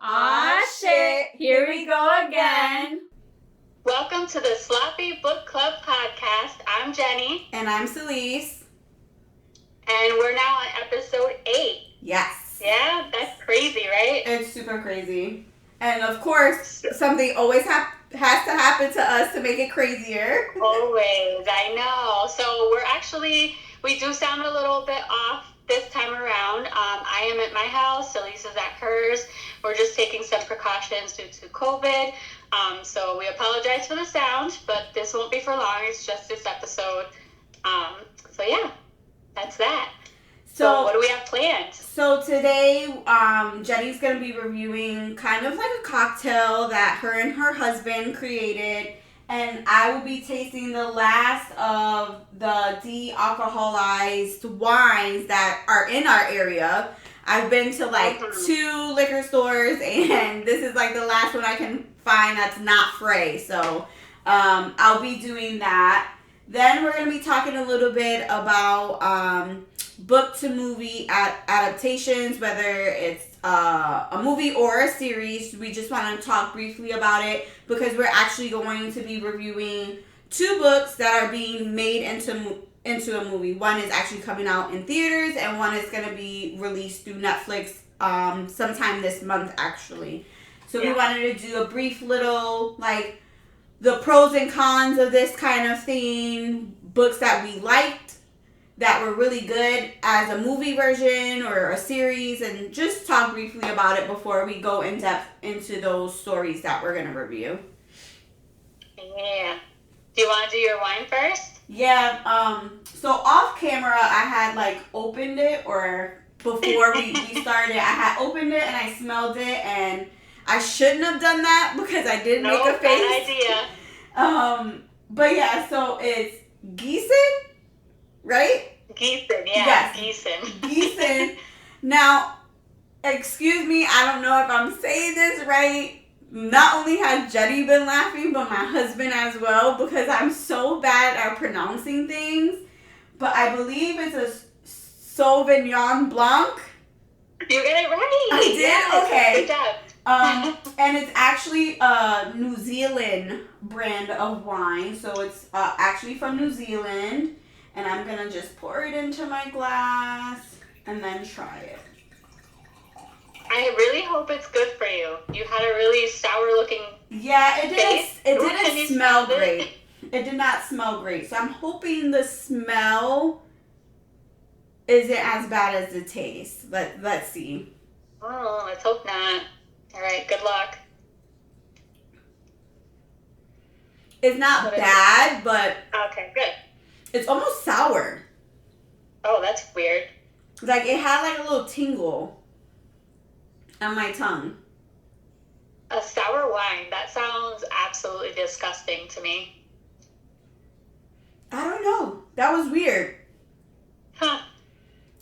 Aw, shit. Here we go again. Welcome to the Sloppy Book Club podcast. I'm Jenny. And I'm Celese. And we're now on episode 8. Yes. Yeah, that's crazy, right? It's super crazy. And of course, something always has to happen to us to make it crazier. Always, I know. So we do sound a little bit off this time around. I am at my house, Celese is at hers. We're just taking some precautions due to COVID. So we apologize for the sound, but this won't be for long. It's just this episode. So yeah, that's that. So what do we have planned? So today, Jenny's going to be reviewing kind of like a cocktail that her and her husband created. And I will be tasting the last of the de-alcoholized wines that are in our area. I've been to like 2 liquor stores, and this is like the last one I can find that's not Frey. So I'll be doing that. Then we're going to be talking a little bit about book to movie adaptations, whether it's a movie or a series. We just want to talk briefly about it because we're actually going to be reviewing 2 books that are being made into a movie. One is actually coming out in theaters, and one is going to be released through Netflix sometime this month, actually. So we wanted to do a brief little, like, the pros and cons of this kind of thing, books that we liked, that were really good as a movie version or a series, and just talk briefly about it before we go in depth into those stories that we're going to review. Yeah. Do you want to do your wine first? Yeah. So off camera, I had like opened it, or before we started, I had opened it and I smelled it, and I shouldn't have done that because I did make a face. Bad idea. But yeah, so it's Dessen, right? Dessen, yeah. Yes. Dessen. Now, excuse me, I don't know if I'm saying this right. Not only has Jenny been laughing, but my husband as well, because I'm so bad at pronouncing things. But I believe it's a Sauvignon Blanc. You get it right. I did? Yes. Okay. Good job. And it's actually a New Zealand brand of wine. So it's actually from New Zealand. And I'm going to just pour it into my glass and then try it. I really hope it's good for you. You had a really sour-looking face. It didn't smell great. It did not smell great. So I'm hoping the smell isn't as bad as the taste. Let's see. Oh, let's hope not. All right, good luck. It's not bad, but... Okay, good. It's almost sour. Oh, that's weird. Like, it had like a little tingle on my tongue. A sour wine. That sounds absolutely disgusting to me. I don't know. That was weird. Huh.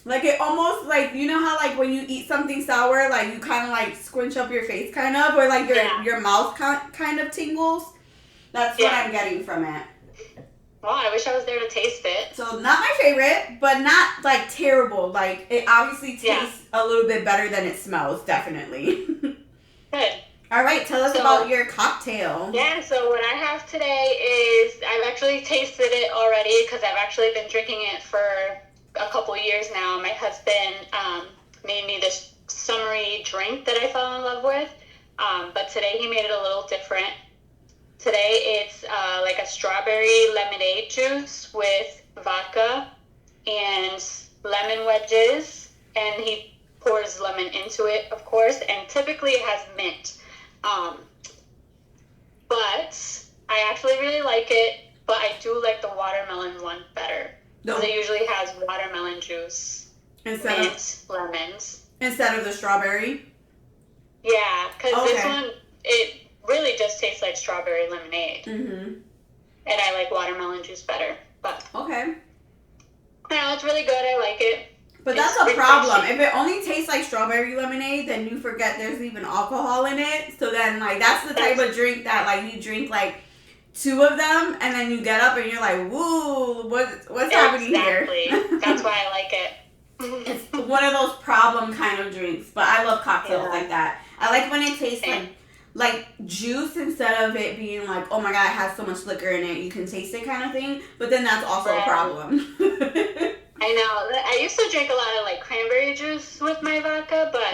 Like, it almost, like, you know how, like, when you eat something sour, like, you kind of, like, squinch up your face, kind of? Or, like, your mouth kind of tingles? That's what I'm getting from it. Well, I wish I was there to taste it. So, not my favorite, but not, like, terrible. Like, it obviously tastes a little bit better than it smells, definitely. Good. All right, tell us about your cocktail. Yeah, so what I have today is, I've actually tasted it already because I've actually been drinking it for a couple years now. My husband made me this summery drink that I fell in love with, but today he made it a little different. Today it's like a strawberry lemonade juice with vodka and lemon wedges, and he pours lemon into it, of course, and typically it has mint. But I actually really like it, but I do like the watermelon one better. Because it usually has watermelon juice, mint, lemons. Instead of the strawberry? Yeah, because this one, it really just tastes like strawberry lemonade. Mm-hmm. And I like watermelon juice better. But okay. No, it's really good. I like it. But that's a problem. If it only tastes like strawberry lemonade, then you forget there's even alcohol in it. So then, like, that's the type of drink that, like, you drink, like, two of them, and then you get up and you're like, woo, what's happening here? Exactly. That's why I like it. It's one of those problem kind of drinks, but I love cocktails like that. I like when it tastes like juice instead of it being like, oh my god, it has so much liquor in it, you can taste it kind of thing. But then that's also a problem. I know. I used to drink a lot of like cranberry juice with my vodka, but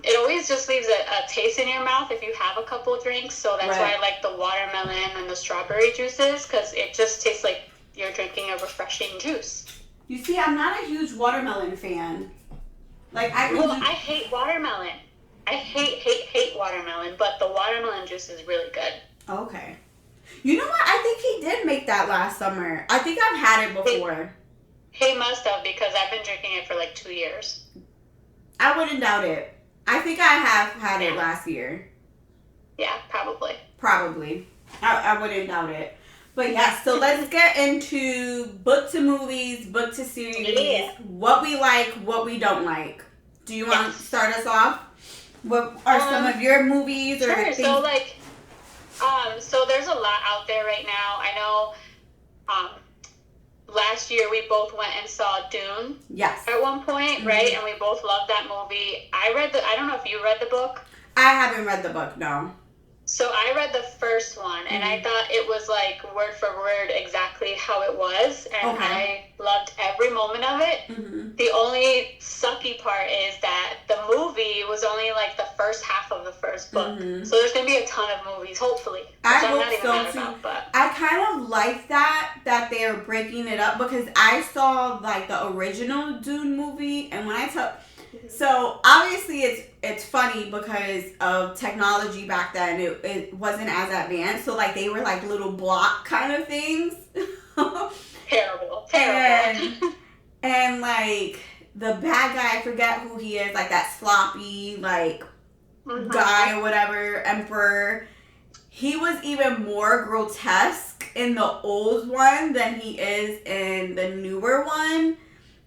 it always just leaves a taste in your mouth if you have a couple of drinks. So that's why I like the watermelon and the strawberry juices, because it just tastes like you're drinking a refreshing juice. You see, I'm not a huge watermelon fan. Like I hate watermelon. I hate watermelon, but the watermelon juice is really good. Okay. You know what? I think he did make that last summer. I think I've had it before. He must have, because I've been drinking it for like 2 years. I wouldn't doubt it. I think I have had it last year. Yeah, probably. Probably. I wouldn't doubt it. But yeah, so let's get into book to movies, book to series, what we like, what we don't like. Do you want to start us off? What are some of your movies or things? So like, so there's a lot out there right now. I know, last year we both went and saw Dune. Yes. At one point, right? And we both loved that movie. I don't know if you read the book. I haven't read the book, no. So I read the first one, and I thought it was like word for word exactly how it was, and I loved every moment of it. The only sucky part is that the movie was only like the first half of the first book. So there's going to be a ton of movies, hopefully. I hope so too. I kind of like that they're breaking it up, because I saw like the original Dune movie, and when I took... So obviously it's funny because of technology back then. It wasn't as advanced. So like they were like little block kind of things. Terrible. And like the bad guy, I forget who he is, like that sloppy like guy or whatever, emperor. He was even more grotesque in the old one than he is in the newer one.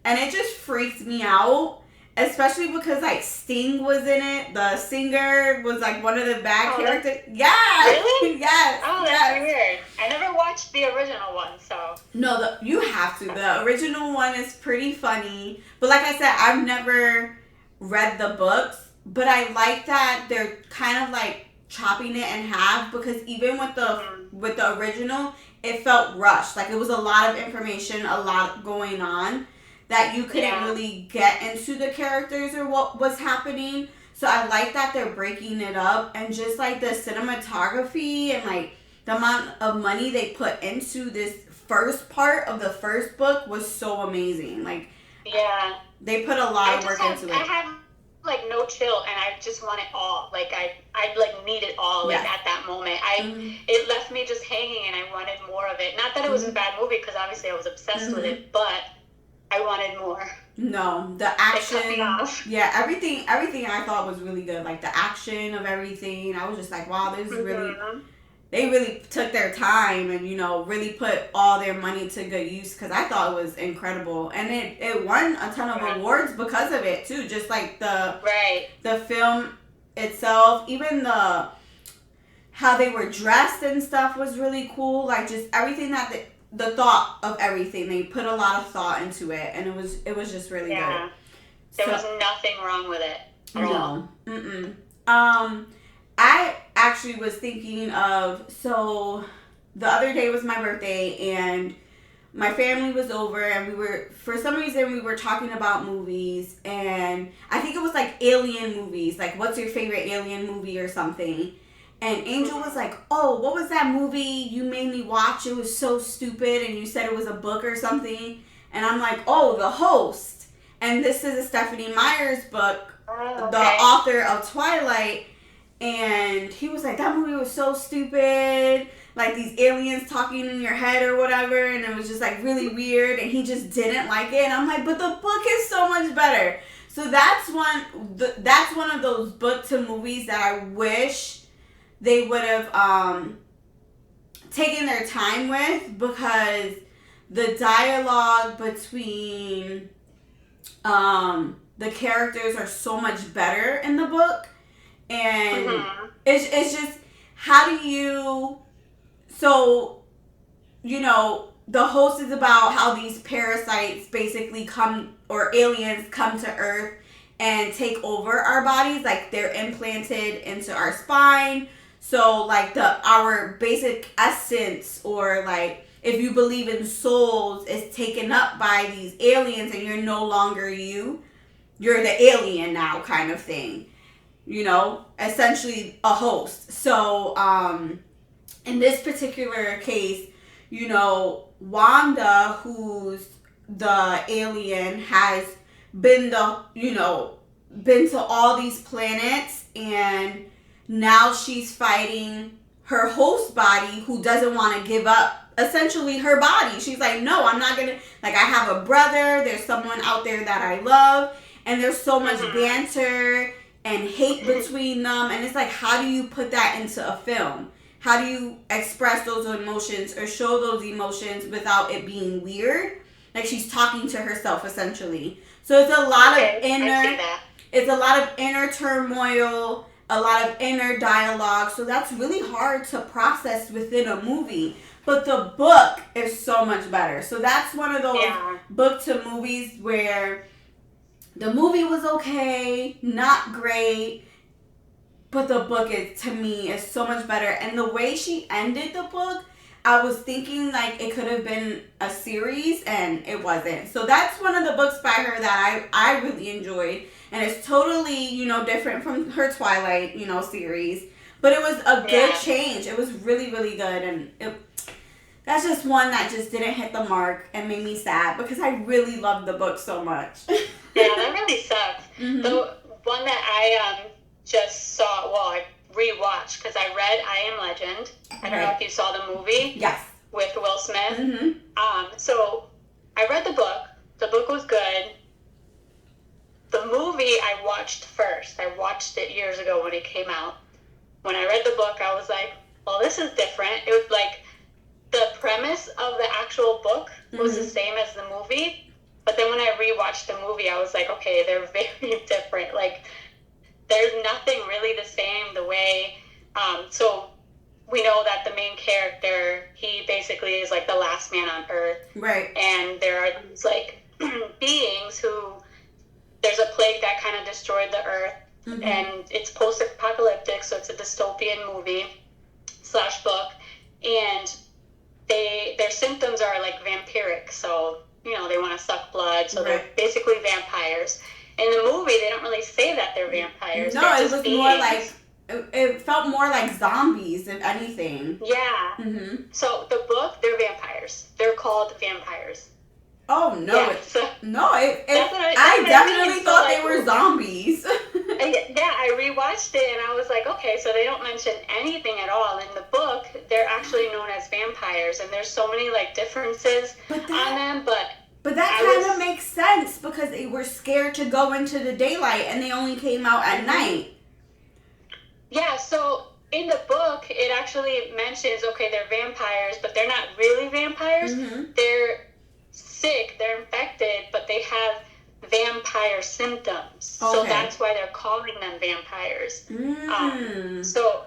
And it just freaked me out. Especially because, like, Sting was in it. The singer was, like, one of the bad characters. Yeah. Really? Yes. Oh, that's weird. I never watched the original one, so. No, you have to. The original one is pretty funny. But like I said, I've never read the books. But I like that they're kind of, like, chopping it in half. Because even with the original, it felt rushed. Like, it was a lot of information, a lot going on, that you couldn't really get into the characters or what was happening. So I like that they're breaking it up, and just like the cinematography and like the amount of money they put into this first part of the first book was so amazing. Like, they put a lot of work into it. I have like no chill, and I just want it all. Like I like need it all. Like at that moment, it left me just hanging, and I wanted more of it. Not that it was a bad movie, because obviously I was obsessed with it, but I wanted more. No, the action. Yeah, everything I thought was really good. Like the action of everything. I was just like, wow, this is really... They really took their time and, really put all their money to good use, because I thought it was incredible. And it won a ton of awards because of it, too. Just like the film itself. Even how they were dressed and stuff was really cool. Like, just everything that... The thought of everything, they put a lot of thought into it, and it was just really good. There was nothing wrong with it at all. I actually was thinking of, so the other day was my birthday, and my family was over, and for some reason we were talking about movies, and I think it was like alien movies, like what's your favorite alien movie or something. And Angel was like, oh, what was that movie you made me watch? It was so stupid, and you said it was a book or something. And I'm like, oh, The Host. And this is a Stephanie Meyer's book, the author of Twilight. And he was like, that movie was so stupid. Like these aliens talking in your head or whatever. And it was just like really weird. And he just didn't like it. And I'm like, but the book is so much better. So that's one of those book to movies that I wish they would have taken their time with, because the dialogue between the characters are so much better in the book. And it's just, how do you So, the host is about how these parasites basically come, or aliens come to Earth and take over our bodies. Like, they're implanted into our spine. So, like, our basic essence, or, like, if you believe in souls, is taken up by these aliens, and you're no longer you. You're the alien now, kind of thing. Essentially a host. So, in this particular case, Wanda, who's the alien, has been been to all these planets, and now she's fighting her host body, who doesn't want to give up essentially her body. She's like, no, I'm not gonna, like, I have a brother, there's someone out there that I love, and there's so much banter and hate between them, and it's like, how do you put that into a film? How do you express those emotions or show those emotions without it being weird? Like, she's talking to herself, essentially. So it's a lot of inner turmoil, a lot of inner dialogue. So that's really hard to process within a movie. But the book is so much better. So that's one of those book to movies where the movie was okay, not great, but the book to me is so much better. And the way she ended the book, I was thinking like it could have been a series, and it wasn't. So that's one of the books by her that I really enjoyed. And it's totally, different from her Twilight, series. But it was a good change. It was really, really good. And that's just one that just didn't hit the mark and made me sad because I really loved the book so much. Yeah, that really sucks. Mm-hmm. The one that I just saw, I rewatched because I read I Am Legend. I don't know if you saw the movie. Yes. With Will Smith. Mm-hmm. So I read the book. The book was good. The movie I watched first. I watched it years ago when it came out. When I read the book, I was like, well, this is different. It was like the premise of the actual book was the same as the movie. But then when I rewatched the movie, I was like, okay, they're very different. Like, there's nothing really the same. The way, so we know that the main character, he basically is like the last man on Earth. Right. And there are these like beings who, there's a plague that kind of destroyed the Earth. Mm-hmm. And it's post-apocalyptic, so it's a dystopian movie / book. And their symptoms are like vampiric. So, they want to suck blood. So they're basically vampires. In the movie, they don't really say that they're vampires. No, it was more like, it felt more like zombies, if anything. Yeah. Mm-hmm. So the book, they're vampires. They're called vampires. Oh, no. Yeah, I definitely thought they were zombies. Yeah, I rewatched it and I was like, okay, so they don't mention anything at all. In the book, they're actually known as vampires, and there's so many like differences on them, But that kind of makes sense because they were scared to go into the daylight and they only came out at night. Yeah, so in the book, it actually mentions, okay, they're vampires, but they're not really vampires. Mm-hmm. They're sick, they're infected, but they have vampire symptoms. Okay. So that's why they're calling them vampires. So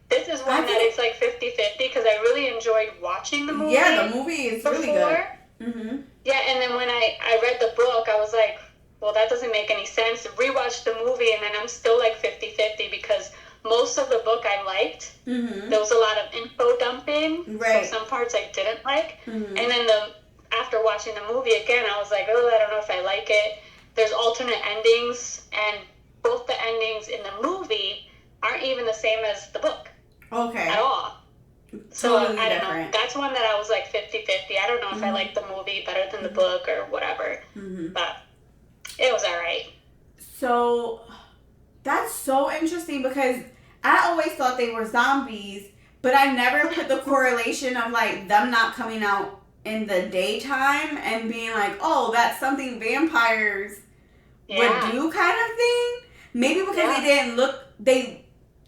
this is one that it's like 50-50 because I really enjoyed watching the movie. Yeah, the movie is really good. Mm-hmm. Yeah, and then when I read the book, I was like, well, that doesn't make any sense. Rewatched the movie, and then I'm still like 50-50 because most of the book I liked. Mm-hmm. There was a lot of info dumping. Right. So some parts I didn't like. Mm-hmm. And then after watching the movie again, I was like, oh, I don't know if I like it. There's alternate endings, and both the endings in the movie aren't even the same as the book. Okay. At all. So, totally I don't different. know. That's one that I was like 50-50. I don't know if I like the movie better than the book or whatever. Mm-hmm. But it was all right. So, that's so interesting because I always thought they were zombies, but I never put the correlation of like them not coming out in the daytime and being like, oh, that's something vampires would do kind of thing. Maybe because they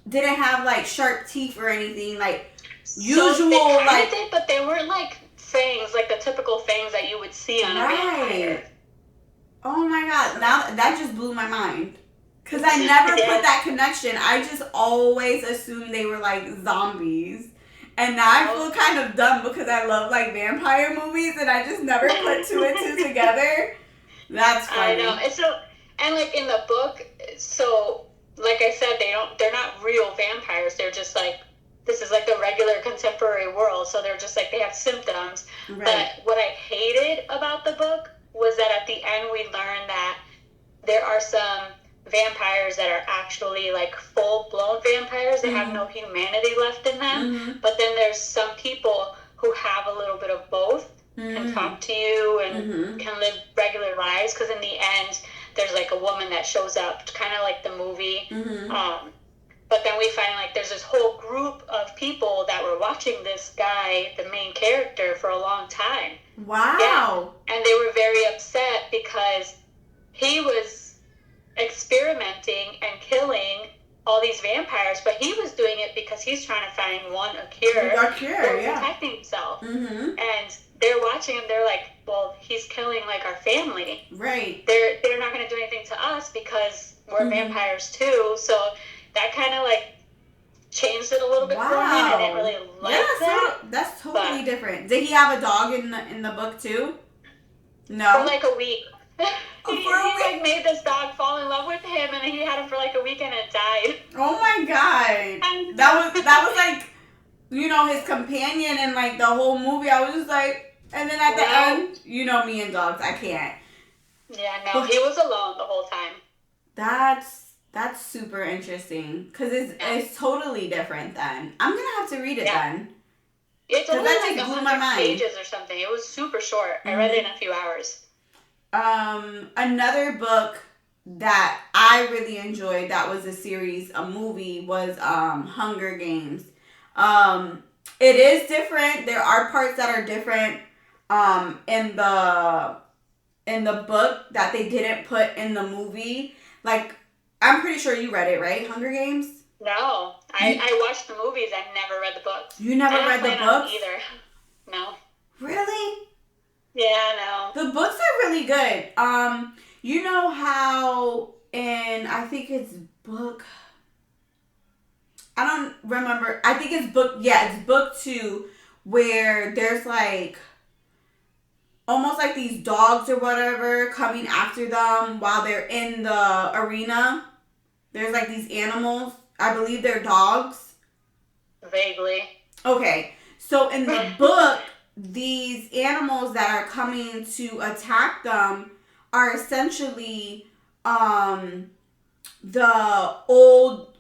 didn't have like sharp teeth or anything like usual. So they kind of did, but they weren't like fangs, like the typical fangs that you would see on a vampire. Oh my god, now that just blew my mind. Because I never put that connection. I just always assumed they were like zombies. And now I feel kind of dumb because I love like vampire movies and I just never put two and two together. That's funny. I know. And like in the book, so like I said, they're not real vampires. They're just like, this is like the regular contemporary world. So they're just like, they have symptoms. Right. But what I hated about the book was that at the end we learned that there are some vampires that are actually like full-blown vampires. They have no humanity left in them. But then there's some people who have a little bit of both, can talk to you and can live regular lives. Because in the end, there's like a woman that shows up, kind of like the movie. But then we find like there's this whole group of people that were watching this guy, the main character, for a long time. Wow. Yeah. And they were very upset because he was experimenting and killing all these vampires, but he was doing it because he's trying to find a cure for protecting himself. And they're watching him, they're like, well, he's killing like our family. Right. They're not going to do anything to us because we're vampires too. So that kind of like changed it a little bit for me. I didn't really like that. That's totally different. Did he have a dog in the book too? No. For like a week. He like made this dog fall in love with him, and he had him for like a week, and it died. Oh my god! That was like, you know, his companion and like the whole movie. I was just like, and then at the end, you know me and dogs, I can't. Yeah, no, he was alone the whole time. That's super interesting because it's totally different. Then I'm gonna have to read it then. It's only like 100 pages or something. It was super short. I read it in a few hours. Another book that I really enjoyed that was a movie was Hunger Games. It is different. There are parts that are different in the book that they didn't put in the movie. Like, I'm pretty sure you read it, right? Hunger Games? No. I watched the movies. I never read the books. You never read the books? Either. No. Really? Yeah, no. The books are really good. You know how I think it's I don't remember. I think it's book 2 where there's like almost like these dogs or whatever coming after them while they're in the arena. There's like these animals. I believe they're dogs. Vaguely. Okay. So in the book, these animals that are coming to attack them are essentially the old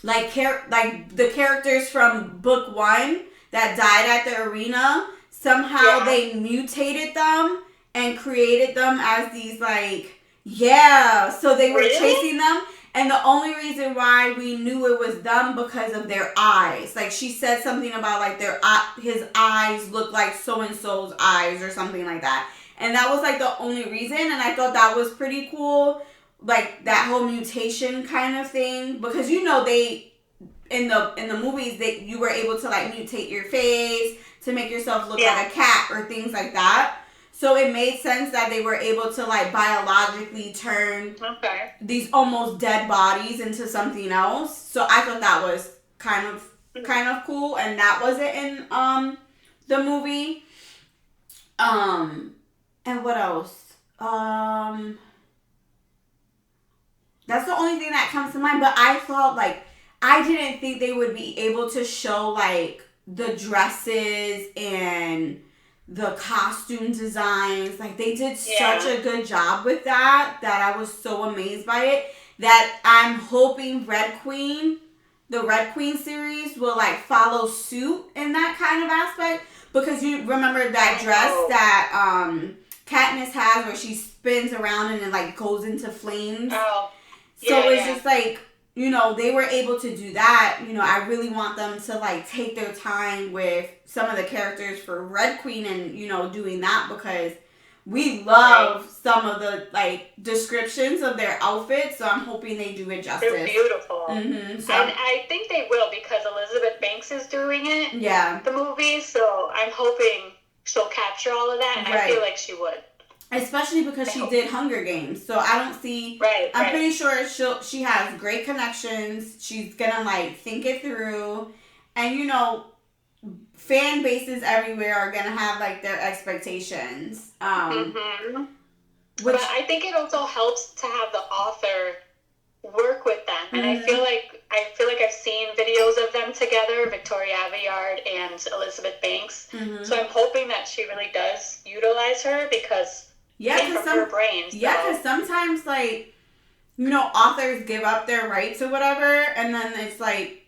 like the characters from book 1 that died at the arena. Somehow they mutated them and created them as these so they were chasing them. And the only reason why we knew it was them because of their eyes. Like, she said something about, like, his eyes look like so-and-so's eyes or something like that. And that was, like, the only reason. And I thought that was pretty cool. Like, that whole mutation kind of thing. Because, you know, in the movies, you were able to, like, mutate your face to make yourself look like a cat or things like that. So it made sense that they were able to like biologically turn these almost dead bodies into something else. So I thought that was kind of cool, and that wasn't in the movie. And what else? That's the only thing that comes to mind. But I thought I didn't think they would be able to show like the dresses and the costume designs. Like, they did such a good job with that I was so amazed by it that I'm hoping the Red Queen series will like follow suit in that kind of aspect, because you remember that dress that Katniss has where she spins around and it like goes into flames. It's just like, you know, they were able to do that. You know, I really want them to, like, take their time with some of the characters for Red Queen and, you know, doing that, because we love some of the, like, descriptions of their outfits, so I'm hoping they do it justice. They're beautiful. So, and I think they will, because Elizabeth Banks is doing it. Yeah. The movie, so I'm hoping she'll capture all of that, and I feel like she would. especially because she did Hunger Games. So I don't see. I'm pretty sure she has great connections. She's gonna like think it through, and you know, fan bases everywhere are gonna have like their expectations. But I think it also helps to have the author work with them, and I feel like I've seen videos of them together, Victoria Aveyard and Elizabeth Banks. So I'm hoping that she really does utilize her because from her brain. So. Yeah, because sometimes like, you know, authors give up their rights or whatever, and then it's like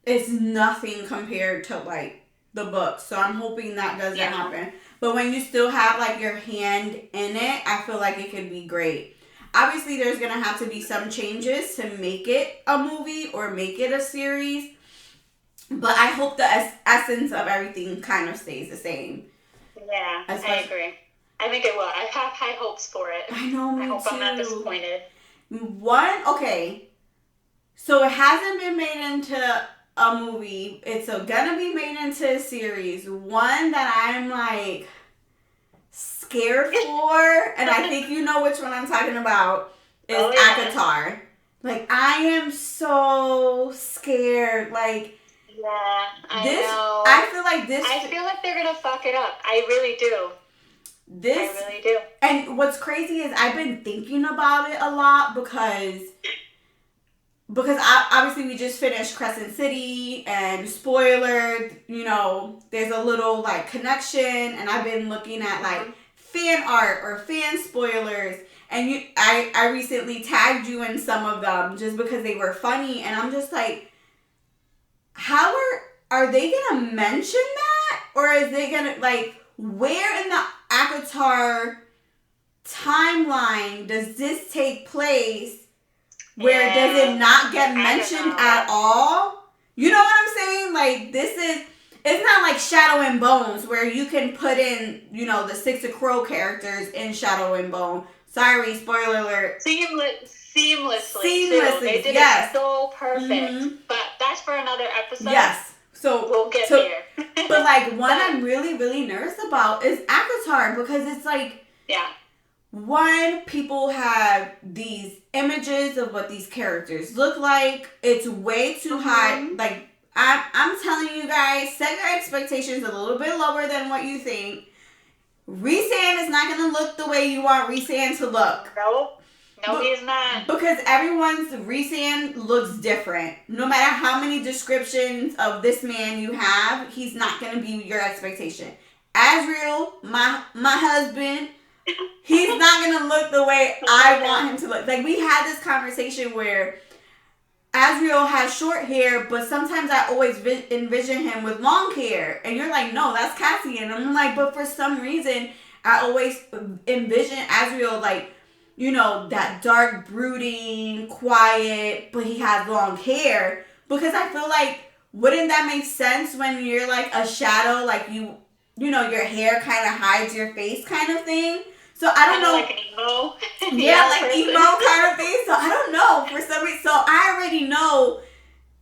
it's nothing compared to like the book. So I'm hoping that doesn't happen. But when you still have like your hand in it, I feel like it could be great. Obviously, there's going to have to be some changes to make it a movie or make it a series. But I hope the essence of everything kind of stays the same. Yeah, I agree. I think it will. I have high hopes for it. I know, me too. I hope I'm not disappointed. So it hasn't been made into a movie. It's going to be made into a series. One that I'm like scared for, and I think you know which one I'm talking about, is ACOTAR. Like, I am so scared. Like, I know. I feel like they're gonna fuck it up. I really do. I really do. And what's crazy is I've been thinking about it a lot because obviously we just finished Crescent City, and spoiler, you know, there's a little like connection, and I've been looking at like fan art or fan spoilers, and I recently tagged you in some of them just because they were funny, and I'm just like, how are they gonna mention that, or is they gonna like, where in the ACOTAR timeline does this take place? Where does it not get mentioned at all? You know what I'm saying? Like, it's not like Shadow and Bones where you can put in, you know, the Six of Crow characters in Shadow and Bone. Sorry, spoiler alert. Seamlessly. They did it so perfect. But that's for another episode. Yes. So we'll get there. But like, one I'm really, really nervous about is ACOTAR, because it's like, one, people have these images of what these characters look like. It's way too high. Like, I'm telling you guys, set your expectations a little bit lower than what you think. Rhysand is not going to look the way you want Rhysand to look. No, he's not. Because everyone's Rhysand looks different. No matter how many descriptions of this man you have, he's not going to be your expectation. Asriel, my husband, he's not going to look the way I want him to look. Like, we had this conversation where Asriel has short hair, but sometimes I always envision him with long hair. And you're like, no, that's Cassian. And I'm like, but for some reason, I always envision Asriel like, you know, that dark, brooding, quiet, but he has long hair. Because I feel like, wouldn't that make sense when you're like a shadow, like you know, your hair kind of hides your face kind of thing? So I don't know. Like an emo. Like emo kind of thing. So I don't know. For some reason, so I already know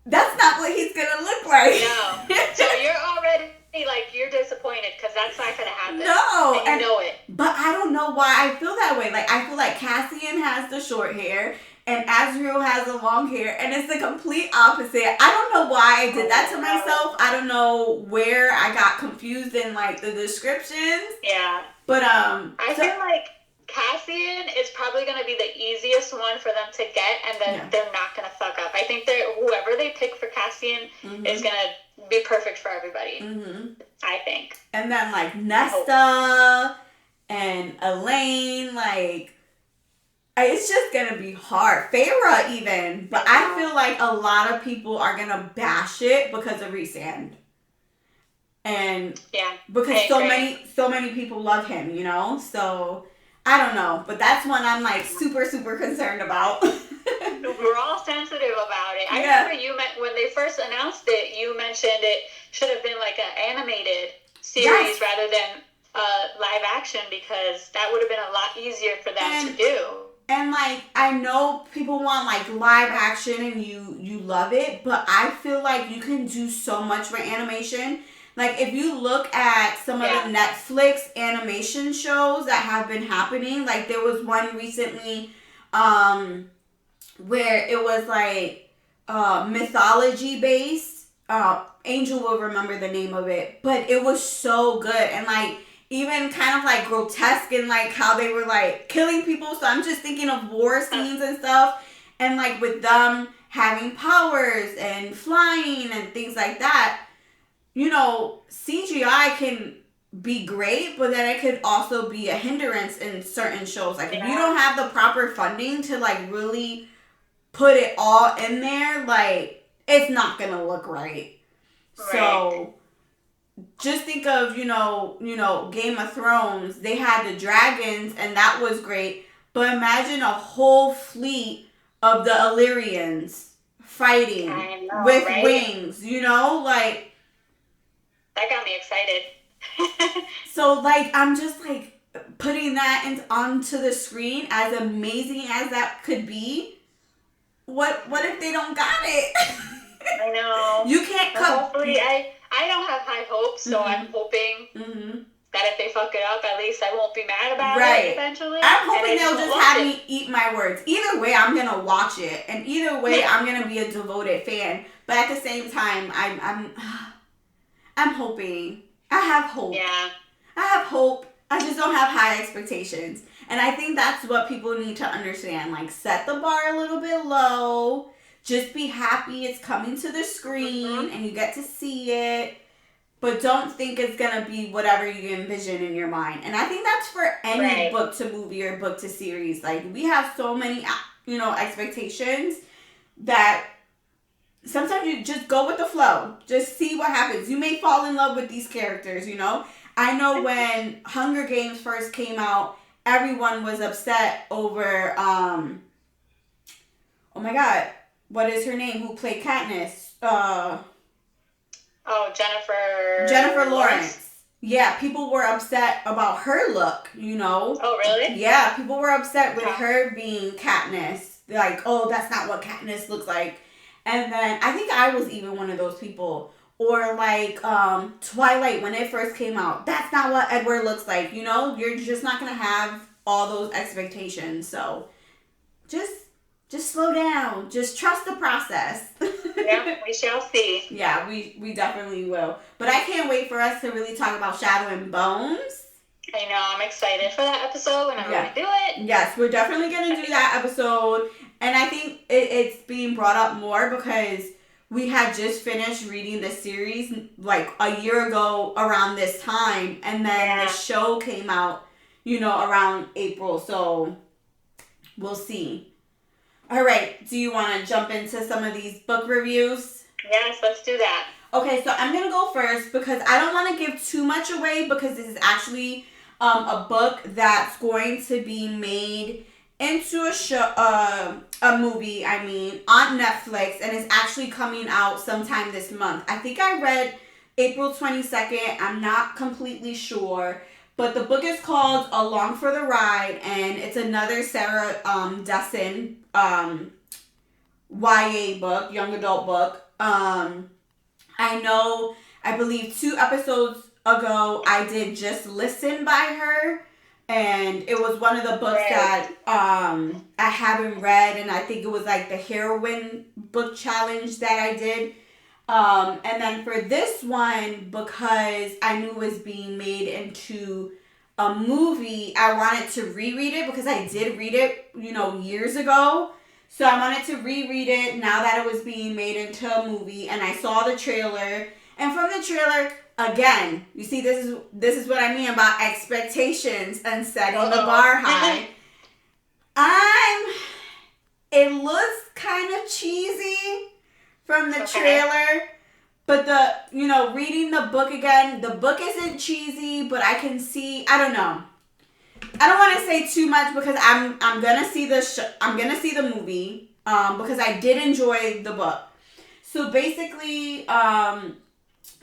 that's not what he's going to look like. No. So you're already like, you're disappointed because that's not going to happen. No. And you know it. But I don't know why I feel that way. Like, I feel like Cassian has the short hair and Asriel has the long hair, and it's the complete opposite. I don't know why I did that to myself. I don't know where I got confused in like the descriptions. Yeah. But I feel like Cassian is probably going to be the easiest one for them to get, and then they're not going to fuck up. I think that whoever they pick for Cassian is going to be perfect for everybody. I think. And then like Nesta and Elaine, like, it's just going to be hard. Feyre even. But I feel like a lot of people are going to bash it because of Rhysand. And because so many people love him, you know? So I don't know. But that's one I'm like super, super concerned about. We're all sensitive about it. I remember when they first announced it, you mentioned it should have been like an animated series rather than live action, because that would have been a lot easier for them to do. And, like, I know people want, like, live action and you love it, but I feel like you can do so much with animation. Like, if you look at some of the Netflix animation shows that have been happening, like, there was one recently where it was, like, mythology-based. Angel will remember the name of it. But it was so good. And, like, even kind of, like, grotesque in, like, how they were, like, killing people. So I'm just thinking of war scenes and stuff. And, like, with them having powers and flying and things like that, you know, CGI can be great, but then it could also be a hindrance in certain shows. Like, if you don't have the proper funding to, like, really put it all in there, like, it's not gonna look right. So, just think of, you know, Game of Thrones. They had the dragons, and that was great. But imagine a whole fleet of the Illyrians fighting with wings, you know? Like, that got me excited. So, like, I'm just, like, putting that onto the screen, as amazing as that could be. What if they don't got it? I know. You can't come. Hopefully, I don't have high hopes, so I'm hoping that if they fuck it up, at least I won't be mad about it eventually. I'm hoping they'll just have me eat my words. Either way, I'm gonna watch it, and either way, I'm gonna be a devoted fan. But at the same time, I'm hoping. I have hope. Yeah. I have hope. I just don't have high expectations. And I think that's what people need to understand. Like, set the bar a little bit low. Just be happy it's coming to the screen and you get to see it. But don't think it's going to be whatever you envision in your mind. And I think that's for any book to movie or book to series. Like, we have so many, you know, expectations that sometimes you just go with the flow. Just see what happens. You may fall in love with these characters, you know. I know when Hunger Games first came out, everyone was upset over, oh my God, what is her name? Who played Katniss? Jennifer Lawrence. Yeah, people were upset about her look, you know. Oh, really? Yeah, people were upset with her being Katniss. Like, oh, that's not what Katniss looks like. And then I think I was even one of those people. Or like Twilight, when it first came out, that's not what Edward looks like. You know, you're just not gonna have all those expectations. So just slow down. Just trust the process. Yeah, we shall see. Yeah, we definitely will. But I can't wait for us to really talk about Shadow and Bones. I know, I'm excited for that episode whenever we do it. Yes, we're definitely gonna do that episode. And I think it's being brought up more because we had just finished reading the series like a year ago around this time. And then the show came out, you know, around April. So we'll see. All right. Do you want to jump into some of these book reviews? Yes, let's do that. Okay, so I'm going to go first because I don't want to give too much away because this is actually a book that's going to be made into a show, a movie, on Netflix, and it's actually coming out sometime this month. I think I read April 22nd. I'm not completely sure, but the book is called Along for the Ride, and it's another Sarah Dessen YA book, young adult book. I believe 2 episodes ago, I did Just Listen by her. And it was one of the books that I haven't read. And I think it was like the heroine book challenge that I did. And then for this one, because I knew it was being made into a movie, I wanted to reread it because I did read it, you know, years ago. So I wanted to reread it now that it was being made into a movie. And I saw the trailer. And from the trailer, again, you see, this is what I mean about expectations and setting the bar high. It looks kind of cheesy from the trailer, but reading the book again, the book isn't cheesy, but I can see, I don't know. I don't want to say too much because I'm gonna see I'm gonna see the movie because I did enjoy the book. So basically,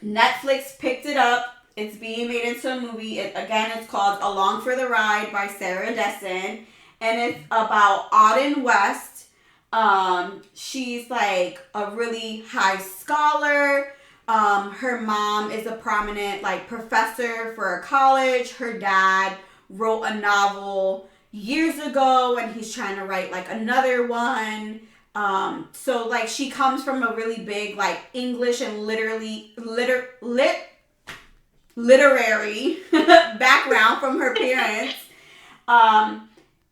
Netflix picked it up. It's being made into a movie. It's called Along for the Ride by Sarah Dessen. And it's about Auden West. She's like a really high scholar. Her mom is a prominent like professor for a college. Her dad wrote a novel years ago and he's trying to write like another one. So like she comes from a really big like English and literary background from her parents.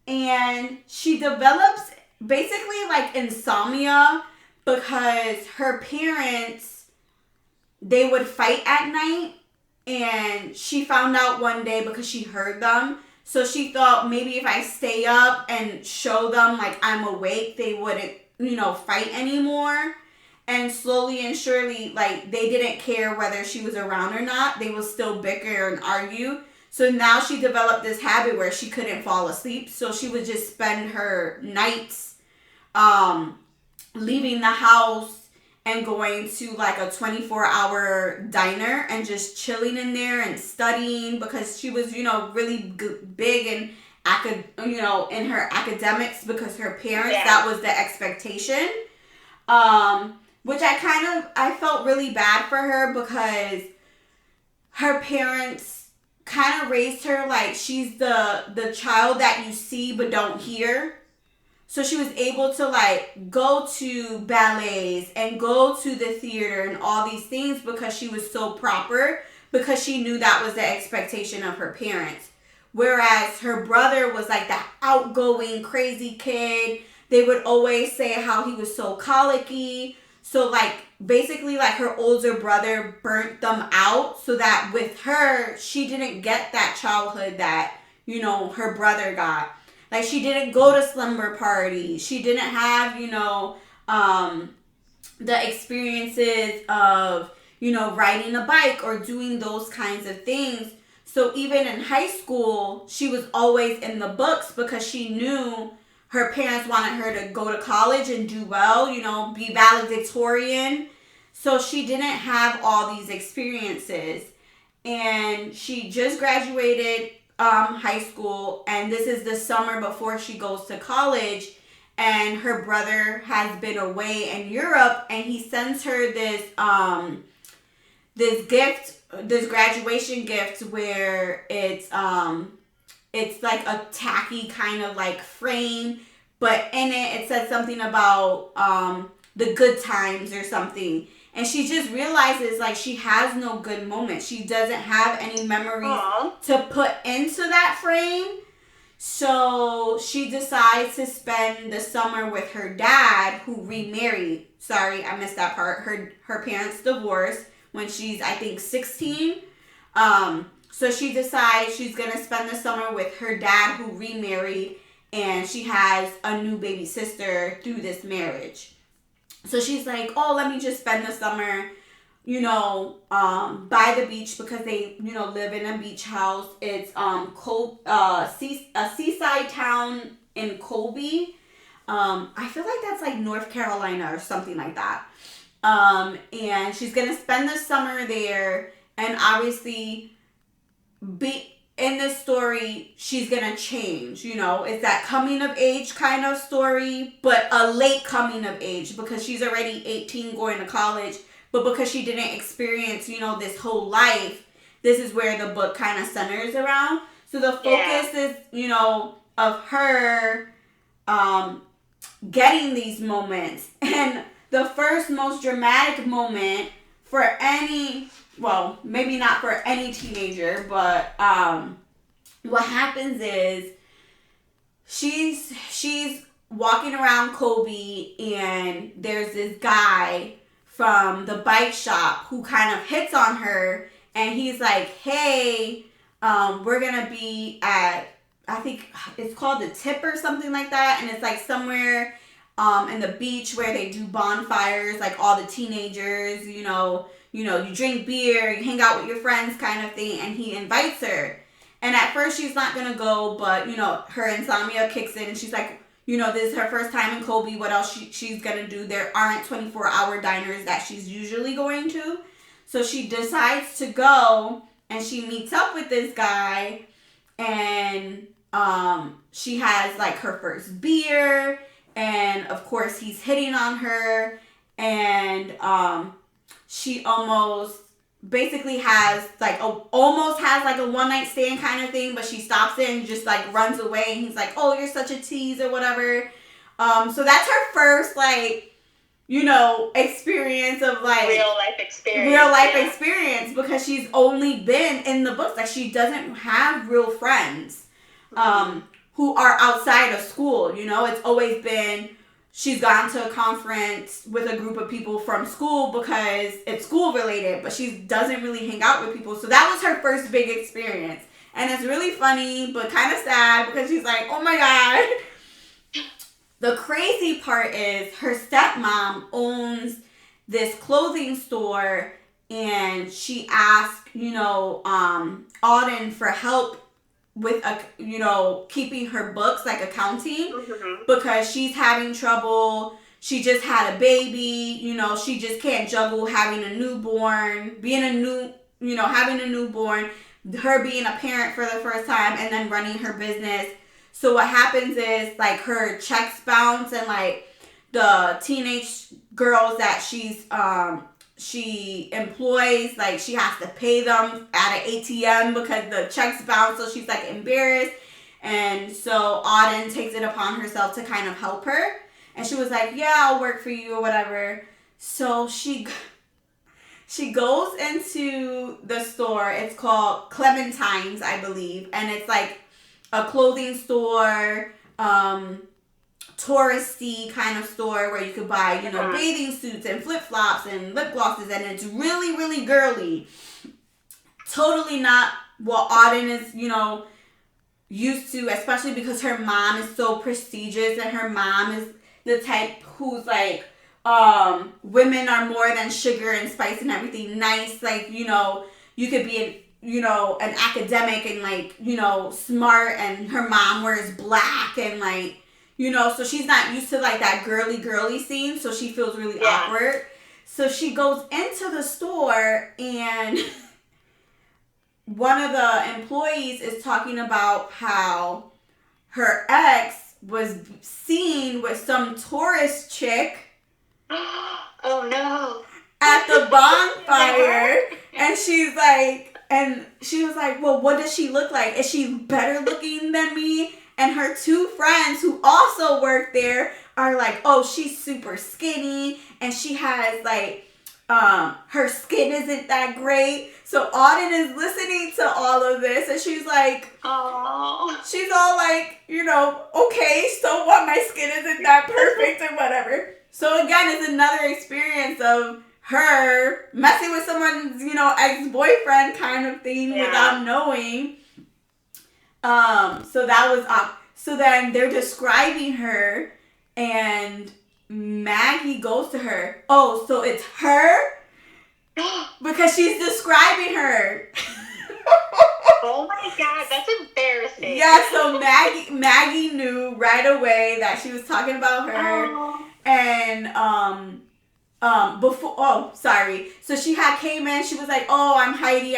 And she develops basically like insomnia because her parents, they would fight at night, and she found out one day because she heard them. So she thought maybe if I stay up and show them like I'm awake, they wouldn't, fight anymore. And slowly and surely, like, they didn't care whether she was around or not. They would still bicker and argue. So now she developed this habit where she couldn't fall asleep. So she would just spend her nights leaving the house and going to like a 24-hour diner and just chilling in there and studying because she was, really big in in her academics because her parents, that was the expectation. Which I felt really bad for her because her parents kind of raised her like she's the child that you see but don't hear. So she was able to like go to ballets and go to the theater and all these things because she was so proper, because she knew that was the expectation of her parents. Whereas her brother was like that outgoing, crazy kid. They would always say how he was so colicky. So like basically like her older brother burnt them out so that with her, she didn't get that childhood that, her brother got. Like she didn't go to slumber parties. She didn't have, the experiences of, riding a bike or doing those kinds of things. So even in high school, she was always in the books because she knew her parents wanted her to go to college and do well, be valedictorian. So she didn't have all these experiences. And she just graduated high school, and this is the summer before she goes to college. And her brother has been away in Europe, and he sends her this this graduation gift where it's like a tacky kind of like frame, but in it says something about the good times or something. And she just realizes like she has no good moments. She doesn't have any memories to put into that frame. So she decides to spend the summer with her dad, who remarried. Sorry, I missed that part. Her parents divorced when she's, I think, 16. So she decides she's going to spend the summer with her dad, who remarried, and she has a new baby sister through this marriage. So she's like, oh, let me just spend the summer, by the beach because they, live in a beach house. It's a seaside town in Colby. I feel like that's like North Carolina or something like that. And she's going to spend the summer there, and obviously in this story, she's going to change, it's that coming of age kind of story, but a late coming of age because she's already 18 going to college, but because she didn't experience, this whole life, this is where the book kind of centers around. So the focus is, of her getting these moments. And the first most dramatic moment for any, well, maybe not for any teenager, but what happens is she's walking around Kobe, and there's this guy from the bike shop who kind of hits on her, and he's like, hey, we're gonna be at, I think it's called the Tip or something like that, and it's like somewhere in the beach where they do bonfires, like all the teenagers, you drink beer, you hang out with your friends kind of thing, and he invites her. And at first she's not going to go, but, her insomnia kicks in, and she's like, this is her first time in Kobe, what else she's going to do? There aren't 24-hour diners that she's usually going to. So she decides to go, and she meets up with this guy, and she has, like, her first beer, and, of course, he's hitting on her, and she almost basically has like almost has like a one night stand kind of thing, but she stops it and just like runs away, and he's like, oh, you're such a tease or whatever. So that's her first like, you know, experience of like real life experience, because she's only been in the books. Like, she doesn't have real friends who are outside of school. You know, it's always been she's gone to a conference with a group of people from school because it's school related, but she doesn't really hang out with people. So that was her first big experience, and it's really funny but kind of sad because she's like, oh my god. The crazy part is her stepmom owns this clothing store, and she asked, you know, Auden for help with, you know, keeping her books, like accounting, because she's having trouble. She just had a baby, you know, she just can't juggle having a newborn, having a newborn, her being a parent for the first time, and then running her business. So what happens is, like, her checks bounce, and like the teenage girls that she employs, like, she has to pay them at an ATM because the checks bounce. So she's like embarrassed, and so Auden takes it upon herself to kind of help her. And she was like, yeah, I'll work for you or whatever. So she goes into the store. It's called Clementine's, I believe, and it's like a clothing store, touristy kind of store where you could buy, you know, bathing suits and flip-flops and lip glosses, and it's really, really girly. Totally not what Auden is, you know, used to, especially because her mom is so prestigious, and her mom is the type who's like, women are more than sugar and spice and everything nice. Like, you know, you could be an academic and like, you know, smart, and her mom wears black and like, you know, so she's not used to like that girly scene, so she feels really awkward. So she goes into the store, and one of the employees is talking about how her ex was seen with some tourist chick. Oh no. At the bonfire. And she's like, and she was like, well, what does she look like? Is she better looking than me? And her two friends who also work there are like, oh, she's super skinny, and she has like, her skin isn't that great. So Auden is listening to all of this, and she's like, oh, she's all like, you know, okay, so what, my skin isn't that perfect or whatever. So again, it's another experience of her messing with someone's, you know, ex-boyfriend kind of thing without knowing. So that was so then they're describing her, and Maggie goes to her. Oh, so it's her? Because she's describing her. Oh my god, that's embarrassing. Yeah, so Maggie knew right away that she was talking about her. Oh. And so she came in, she was like, oh, I'm Heidi,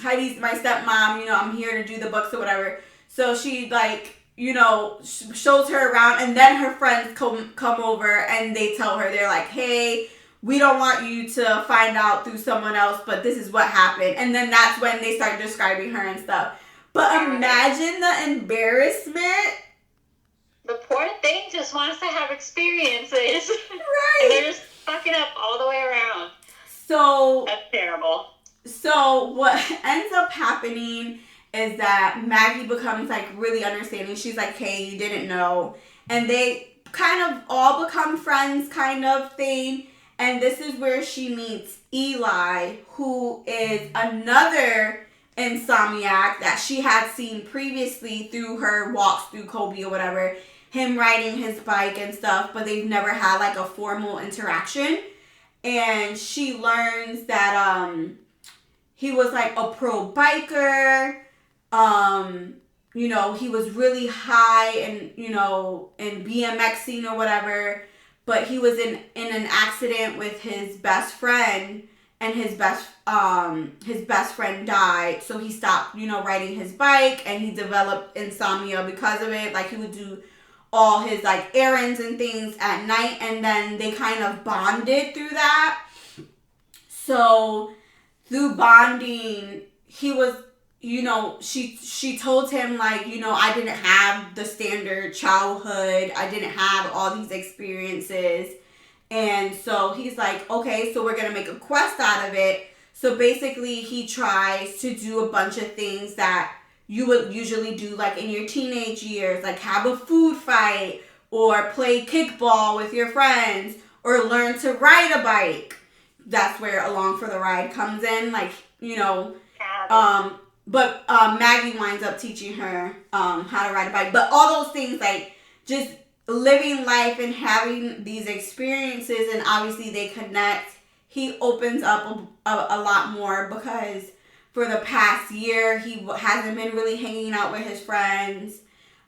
Heidi's my stepmom, you know, I'm here to do the books or whatever. So she, like, you know, shows her around, and then her friends come over, and they tell her, they're like, hey, we don't want you to find out through someone else, but this is what happened. And then that's when they start describing her and stuff. But imagine the embarrassment. The poor thing just wants to have experiences. Right. And they're just fucking up all the way around. So that's terrible. So what ends up happening is that Maggie becomes like really understanding. She's like, hey, you didn't know. And they kind of all become friends kind of thing. And this is where she meets Eli, who is another insomniac that she had seen previously through her walks through Kobe or whatever. Him riding his bike and stuff, but they've never had like a formal interaction. And she learns that he was like a pro biker. You know, he was really high and, you know, in BMX scene or whatever. But he was in an accident with his best friend, and his best friend died. So he stopped, you know, riding his bike, and he developed insomnia because of it. Like, he would do all his like errands and things at night, and then they kind of bonded through that. So through bonding, he was, she told him, like, I didn't have the standard childhood. I didn't have all these experiences. And so he's like, okay, so we're going to make a quest out of it. So basically he tries to do a bunch of things that you would usually do, like in your teenage years, like have a food fight or play kickball with your friends or learn to ride a bike. That's where Along for the Ride comes in, like, but Maggie winds up teaching her how to ride a bike. But all those things, like, just living life and having these experiences, and obviously they connect. He opens up a lot more because for the past year, he hasn't been really hanging out with his friends.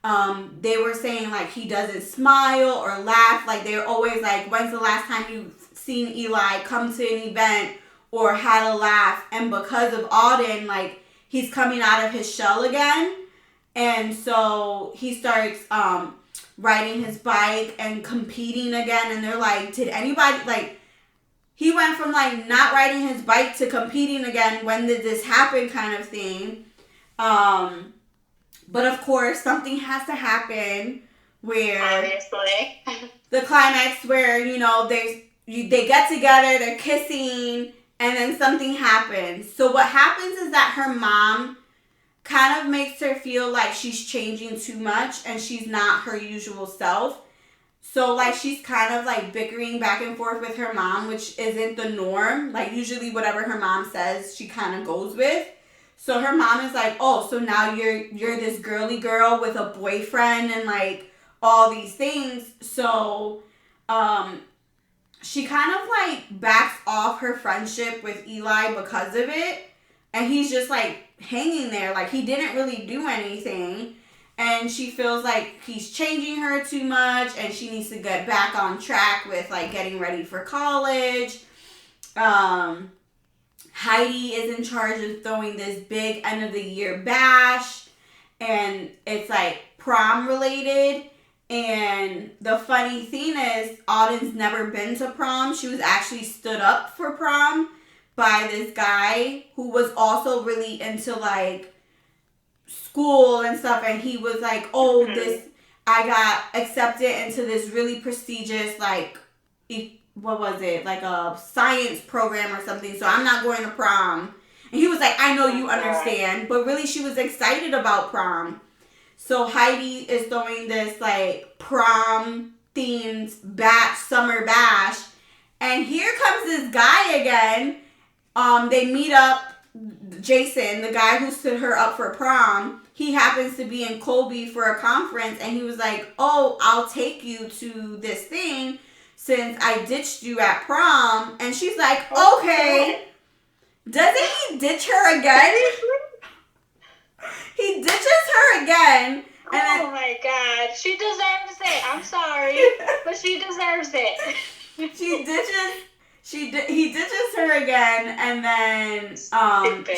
They were saying, like, he doesn't smile or laugh. Like, they're always like, when's the last time you've seen Eli come to an event or had a laugh? And because of Auden, like, he's coming out of his shell again. And so he starts riding his bike and competing again. And they're like, did anybody, like, he went from, like, not riding his bike to competing again. When did this happen, kind of thing. But of course, something has to happen where obviously the climax where, they get together, they're kissing, and then something happens. So what happens is that her mom kind of makes her feel like she's changing too much and she's not her usual self. So, like, she's kind of, like, bickering back and forth with her mom, which isn't the norm. Like, usually whatever her mom says, she kind of goes with. So her mom is like, oh, so now you're this girly girl with a boyfriend and, like, all these things. So she kind of, like, backs off her friendship with Eli because of it. And he's just, like, hanging there. Like, he didn't really do anything. And she feels like he's changing her too much and she needs to get back on track with, like, getting ready for college. Heidi is in charge of throwing this big end of the year bash. And it's, like, prom related. And the funny thing is, Auden's never been to prom. She was actually stood up for prom by this guy who was also really into, like, school and stuff, and he was like, oh, I got accepted into this really prestigious, like, what was it, like a science program or something, so I'm not going to prom. And he was like, I know you understand, but really she was excited about prom. So Heidi is throwing this, like, prom themed summer bash, and here comes this guy again. They meet up. Jason, the guy who stood her up for prom, he happens to be in Colby for a conference, and he was like, oh, I'll take you to this thing since I ditched you at prom. And she's like, okay. Doesn't he ditch her again? He ditches her again. And my God. She deserves it. I'm sorry, but she deserves it. He ditches her again, and then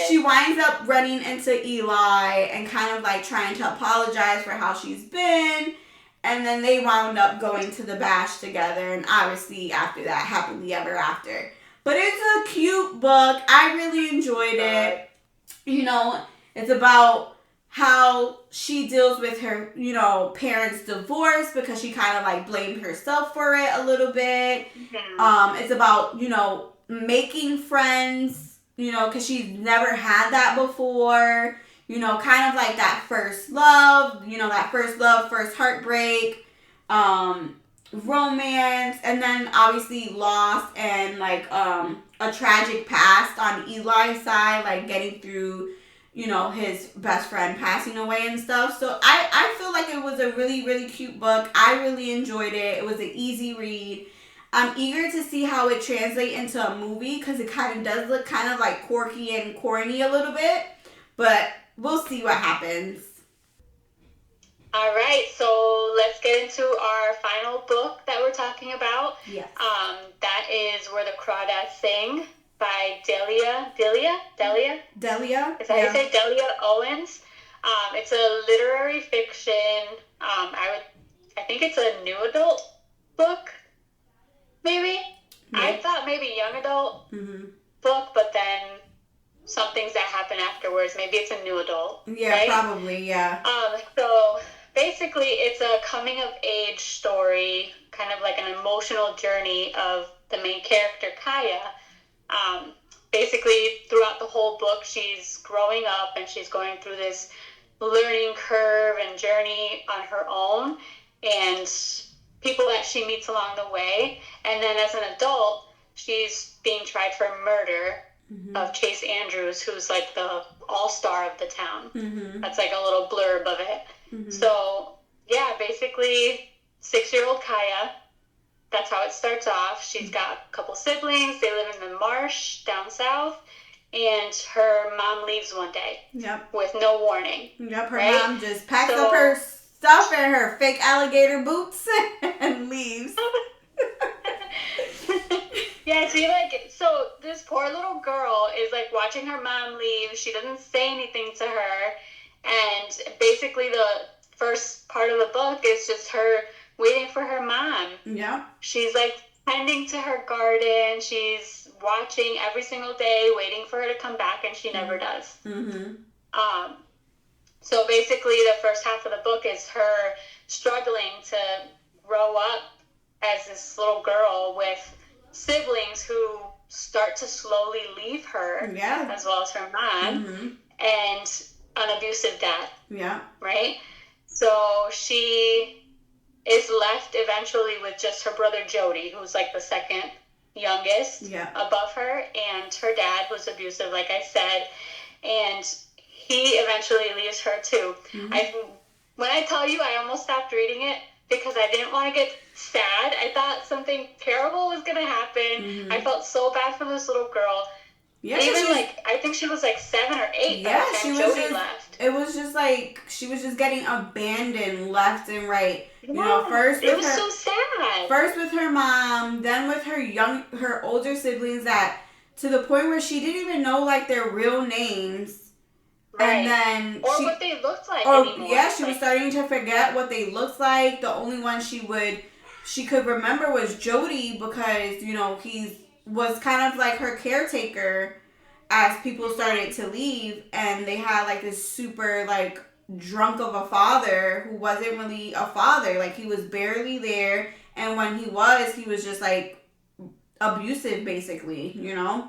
she winds up running into Eli and kind of, like, trying to apologize for how she's been, and then they wound up going to the bash together, and obviously after that, happily ever after. But it's a cute book. I really enjoyed it. It's about how she deals with her, parents' divorce because she kind of, like, blamed herself for it a little bit. Mm-hmm. It's about, making friends, because she's never had that before. Kind of like that first love, first heartbreak, romance, and then obviously loss and, like, a tragic past on Eli's side, like, getting through his best friend passing away and stuff. So I feel like it was a really, really cute book. I really enjoyed it. It was an easy read. I'm eager to see how it translates into a movie because it kind of does look kind of, like, quirky and corny a little bit. But we'll see what happens. All right, so let's get into our final book that we're talking about. Yes. That is Where the Crawdads Sing by Delia? Is that how you say Delia Owens? It's a literary fiction. I think it's a new adult book, maybe. Yeah. I thought maybe young adult. Mm-hmm. book, but then some things that happen afterwards. Maybe it's a new adult. Yeah, right? Probably, yeah. So basically, it's a coming of age story, kind of like an emotional journey of the main character, Kaya. Basically, throughout the whole book, she's growing up and she's going through this learning curve and journey on her own, and people that she meets along the way. And then as an adult, she's being tried for murder of Chase Andrews, who's like the all-star of the town. That's like a little blurb of it. So, yeah, basically, 6-year-old Kaya, that's how it starts off. She's got a couple siblings. They live in the marsh down south. And her mom leaves one day. Yep. With no warning. Yep, her mom just packs up her stuff and her fake alligator boots and leaves. Yeah, see, like, so this poor little girl is, like, watching her mom leave. She doesn't say anything to her. And basically the first part of the book is just her waiting for her mom. Yeah. She's, like, tending to her garden. She's watching every single day, waiting for her to come back, and she never does. So basically the first half of the book is her struggling to grow up as this little girl with siblings who start to slowly leave her, as well as her mom, and an abusive dad. Yeah. Right? So she is left eventually with just her brother Jody, who's like the second youngest above her, and her dad was abusive, like I said, and he eventually leaves her too. When I tell you, I almost stopped reading it because I didn't want to get sad. I thought something terrible was going to happen. I felt so bad for this little girl. Yeah, even like, I think she was like 7 or 8 by the time Jody left. It was just like, she was just getting abandoned left and right. Yeah, you know, first with it was so sad. First with her mom, then with her older siblings, that to the point where she didn't even know like their real names. Right. And then what they looked like anymore. Yeah, she was starting to forget what they looked like. The only one she could remember was Jody, because, you know, he was kind of like her caretaker as people started to leave, and they had like this super like drunk of a father who wasn't really a father. Like, he was barely there, and when he was just like abusive, basically, you know?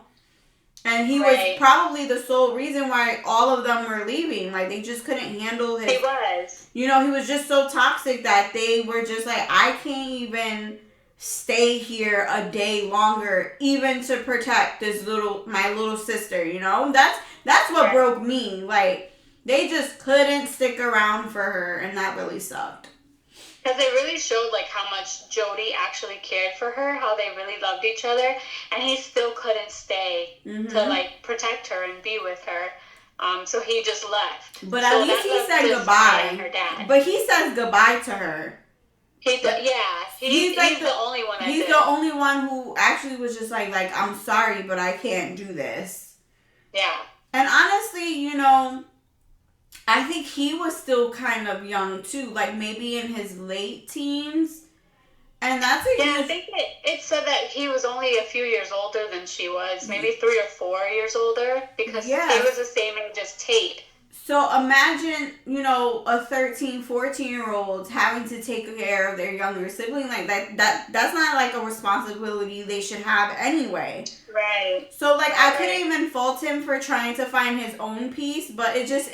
And he was probably the sole reason why all of them were leaving. Like, they just couldn't handle his... He was. You know, he was just so toxic that they were just like, I can't even stay here a day longer, even to protect my little sister, you know? That's what broke me. Like, they just couldn't stick around for her, and that really sucked. Because it really showed, like, how much Jody actually cared for her, how they really loved each other, and he still couldn't stay to, like, protect her and be with her. So he just left. But at least he said goodbye. Her dad. But he says goodbye to her. He's the only one that He's the only one who actually was just like, I'm sorry, but I can't do this. Yeah. And honestly, you know, I think he was still kind of young too, like maybe in his late teens. And that's I think it said that he was only a few years older than she was, maybe 3 or 4 years older, because he was the same age as Tate. So imagine, you know, a 13, 14-year-old having to take care of their younger sibling. Like, that's not like a responsibility they should have anyway. Right. So like, I couldn't even fault him for trying to find his own peace, but it just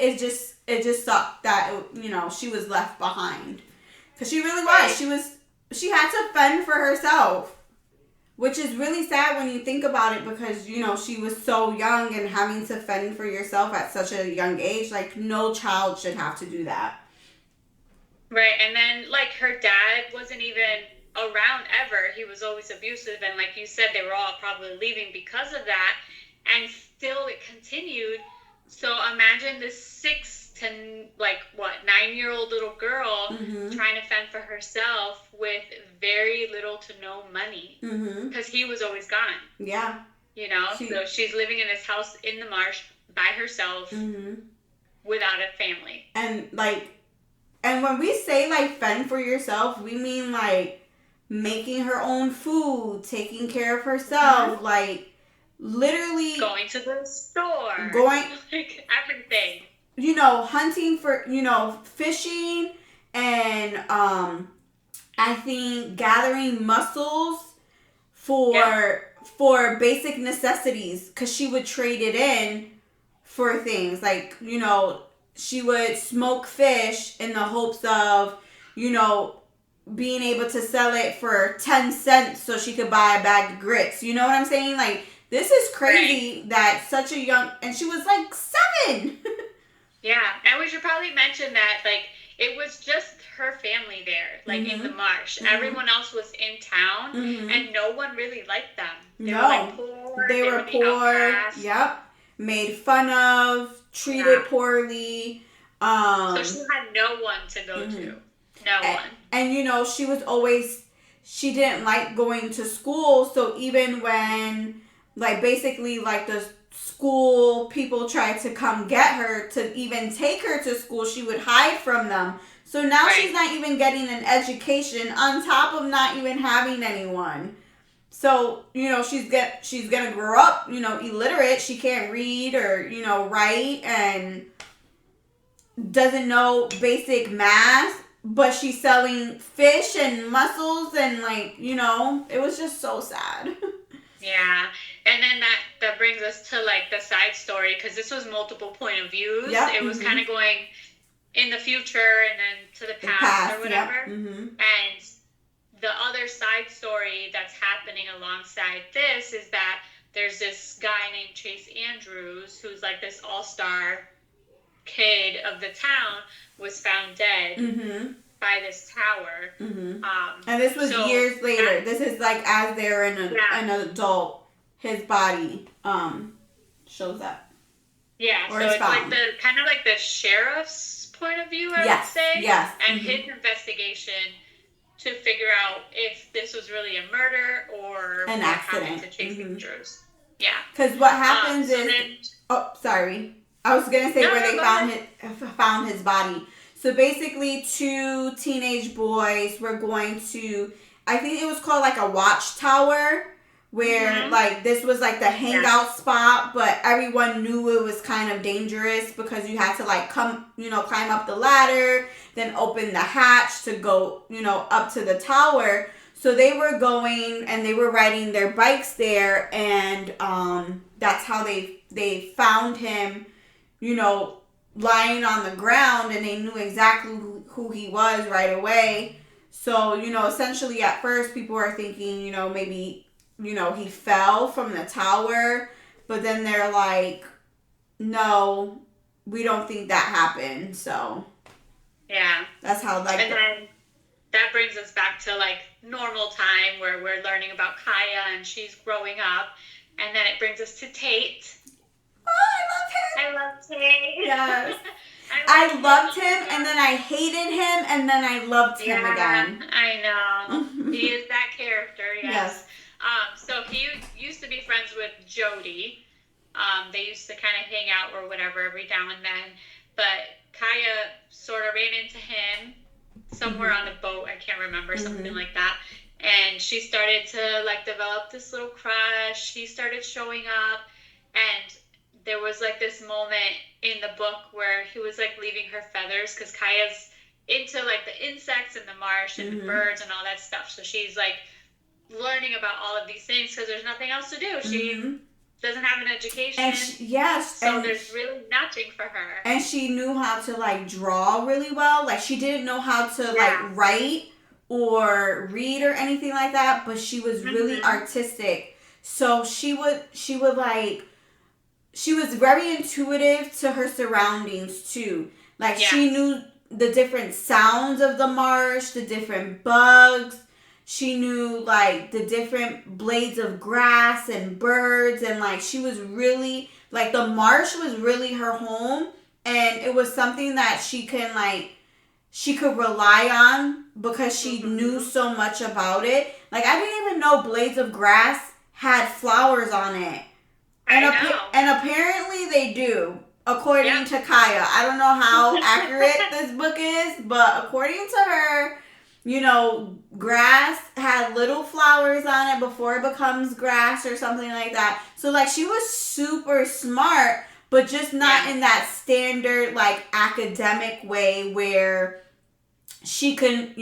sucked that, you know, she was left behind. Because she really was. She had to fend for herself. Which is really sad when you think about it, because, you know, she was so young, and having to fend for yourself at such a young age, like, no child should have to do that. Right, and then, like, her dad wasn't even around ever. He was always abusive, and like you said, they were all probably leaving because of that, and still it continued. So imagine this 6 to, 9-year-old little girl trying to fend for herself with very little to no money, because he was always gone. Yeah. You know, so she's living in this house in the marsh by herself without a family. And when we say like fend for yourself, we mean like making her own food, taking care of herself, like literally going to the store, like everything. You know, hunting for, you know, fishing and I think gathering mussels for basic necessities, because she would trade it in for things like, you know, she would smoke fish in the hopes of, you know, being able to sell it for 10 cents so she could buy a bag of grits. You know what I'm saying? Like, this is crazy that such a young, and she was like 7. Yeah, and we should probably mention that, like, it was just her family there, like, in the marsh. Everyone else was in town, and no one really liked them. They were, like, poor. They were poor. Yep. Made fun of, treated poorly. So she had no one to go to. No one. And, you know, she didn't like going to school, so even when, like, basically, like, the school people tried to come get her to even take her to school, she would hide from them. So now she's not even getting an education on top of not even having anyone. So, you know, she's gonna grow up, you know, illiterate. She can't read or, you know, write, and doesn't know basic math, but she's selling fish and mussels, and, like, you know, it was just so sad. Yeah, and then that brings us to, like, the side story, because this was multiple point of views. Yep. It was kind of going in the future and then to the past or whatever. Yep. And the other side story that's happening alongside this is that there's this guy named Chase Andrews, who's, like, this all-star kid of the town, was found dead by this tower. And this was years later. This is, like, as they're an adult, his body shows up. Yeah, so it's found. Like the kind of like the sheriff's point of view, I would say. Yes. And his investigation to figure out if this was really a murder or an accident. Happened to Chase Andrews. Yeah. Because what happens is... sorry. I was going to say where they found his body. So basically, 2 teenage boys were going to, I think it was called like a watchtower, where like this was like the hangout spot, but everyone knew it was kind of dangerous because you had to like climb up the ladder, then open the hatch to go, you know, up to the tower. So they were going and they were riding their bikes there, and that's how they found him, you know, lying on the ground, and they knew exactly who he was right away. So, you know, essentially at first people are thinking, you know, maybe, you know, he fell from the tower, but then they're like, no, we don't think that happened. So yeah, that's how, like, and then that brings us back to like normal time where we're learning about Kaya and she's growing up, and then it brings us to Tate. Oh, I love Tate. Yes. I loved him, and then I hated him, and then I loved him again. I know. He is that character, yes. So he used to be friends with Jody. They used to kind of hang out or whatever every now and then. But Kaya sort of ran into him somewhere on a boat. I can't remember, something like that. And she started to like develop this little crush. He started showing up, and there was like this moment in the book where he was like leaving her feathers, because Kaya's into like the insects and the marsh and the birds and all that stuff. So she's like learning about all of these things because there's nothing else to do. She doesn't have an education. And so there's really nothing for her. And she knew how to like draw really well. Like she didn't know how to like write or read or anything like that, but she was really artistic. So she was very intuitive to her surroundings too. Like she knew the different sounds of the marsh, the different bugs. She knew like the different blades of grass and birds, and like she was really like the marsh was really her home, and it was something that she could rely on because she knew so much about it. Like I didn't even know blades of grass had flowers on it. And apparently they do, according to Kaya. I don't know how accurate this book is, but according to her, grass had little flowers on it before it becomes grass or something like that. So, like, she was super smart, but just not in that standard, like, academic way where she can,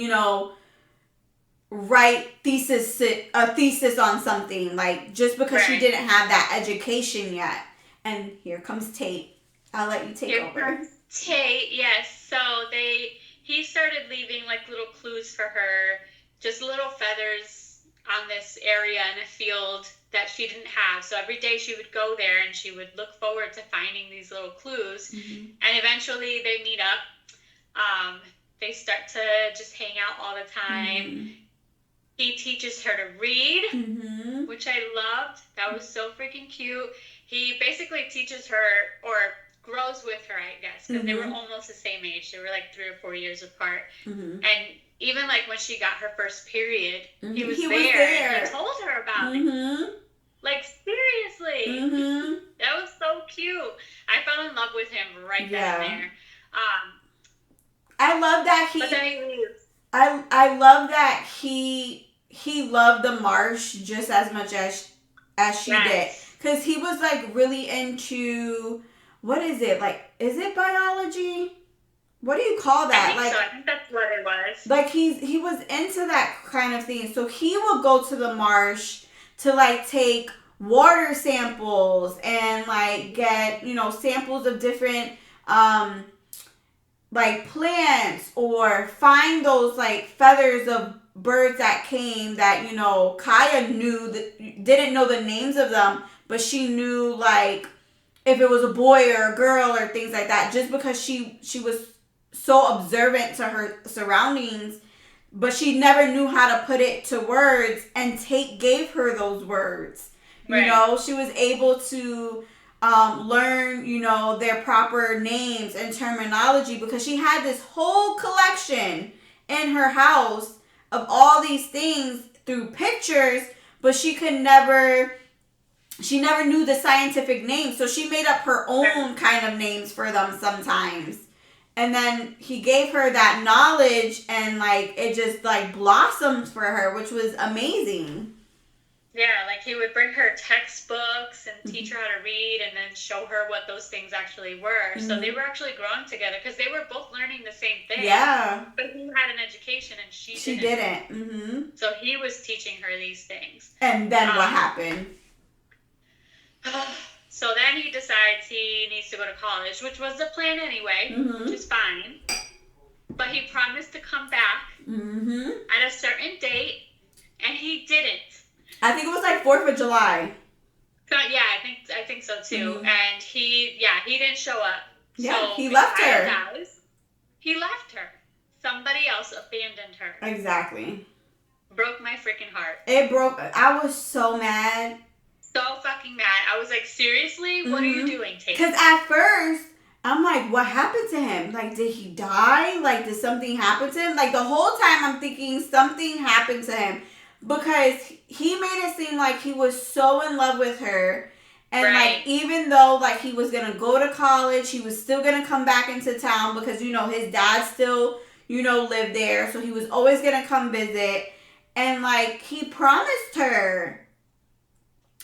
write a thesis on something, like, just because she didn't have that education yet. And here comes Tate. I'll let you take over. Here comes Tate, yes. So he started leaving, like, little clues for her, just little feathers on this area in a field that she didn't have. So every day she would go there and she would look forward to finding these little clues. Mm-hmm. And eventually they meet up. They start to just hang out all the time. Mm-hmm. He teaches her to read, mm-hmm. which I loved. That was so freaking cute. He basically teaches her, or grows with her, I guess, because mm-hmm. they were almost the same age. They were like 3 or 4 years apart. Mm-hmm. And even like when she got her first period, mm-hmm. he was there. And he told her about mm-hmm. it. Like, seriously. Mm-hmm. That was so cute. I fell in love with him right then and there. I love that he... But then he leaves. I love that he loved the marsh just as much as she did. Because he was, like, really into... What is it? Like, is it biology? What do you call that? I think so. I think that's what it was. Like, he was into that kind of thing. So he would go to the marsh to, like, take water samples and, like, get, samples of different, like, plants, or find those, like, feathers of birds that came that, Kaya didn't know the names of them, but she knew, like, if it was a boy or a girl or things like that, just because she was so observant to her surroundings, but she never knew how to put it to words, and Tate gave her those words. Right. She was able to learn, their proper names and terminology, because she had this whole collection in her house of all these things through pictures, but she never knew the scientific names, so she made up her own kind of names for them sometimes. And then he gave her that knowledge, and, like, it just, like, blossomed for her, which was amazing. Yeah, like, he would bring her textbooks and teach her how to read, and then show her what those things actually were. Mm-hmm. So they were actually growing together, because they were both learning the same thing. Yeah. But he had an education, and she didn't. Mm-hmm. So he was teaching her these things. And then what happened? So then he decides he needs to go to college, which was the plan anyway, mm-hmm. which is fine. But he promised to come back mm-hmm. at a certain date, and he didn't. I think it was like 4th of July. So, yeah, I think so too. Mm-hmm. And he didn't show up. Yeah, so he left her. He left her. Somebody else abandoned her. Exactly. Broke my freaking heart. I was so mad. So fucking mad. I was like, seriously? Mm-hmm. What are you doing, Tate? Because at first, I'm like, what happened to him? Like, did he die? Like, did something happen to him? Like, the whole time I'm thinking something happened to him. Because he made it seem like he was so in love with her. And, like, even though, like, he was going to go to college, he was still going to come back into town because, his dad still, lived there. So he was always going to come visit. And, like, he promised her.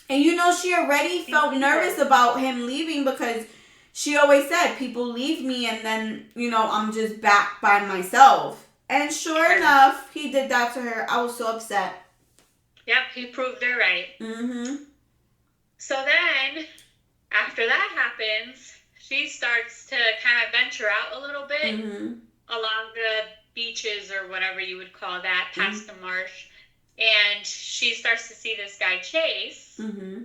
And, she already felt nervous about him leaving, because she always said, people leave me and then, I'm just back by myself. And sure enough, he did that to her. I was so upset. Yep, he proved her right. Mm-hmm. So then, after that happens, she starts to kind of venture out a little bit mm-hmm. along the beaches, or whatever you would call that, past mm-hmm. the marsh. And she starts to see this guy, Chase, mm-hmm.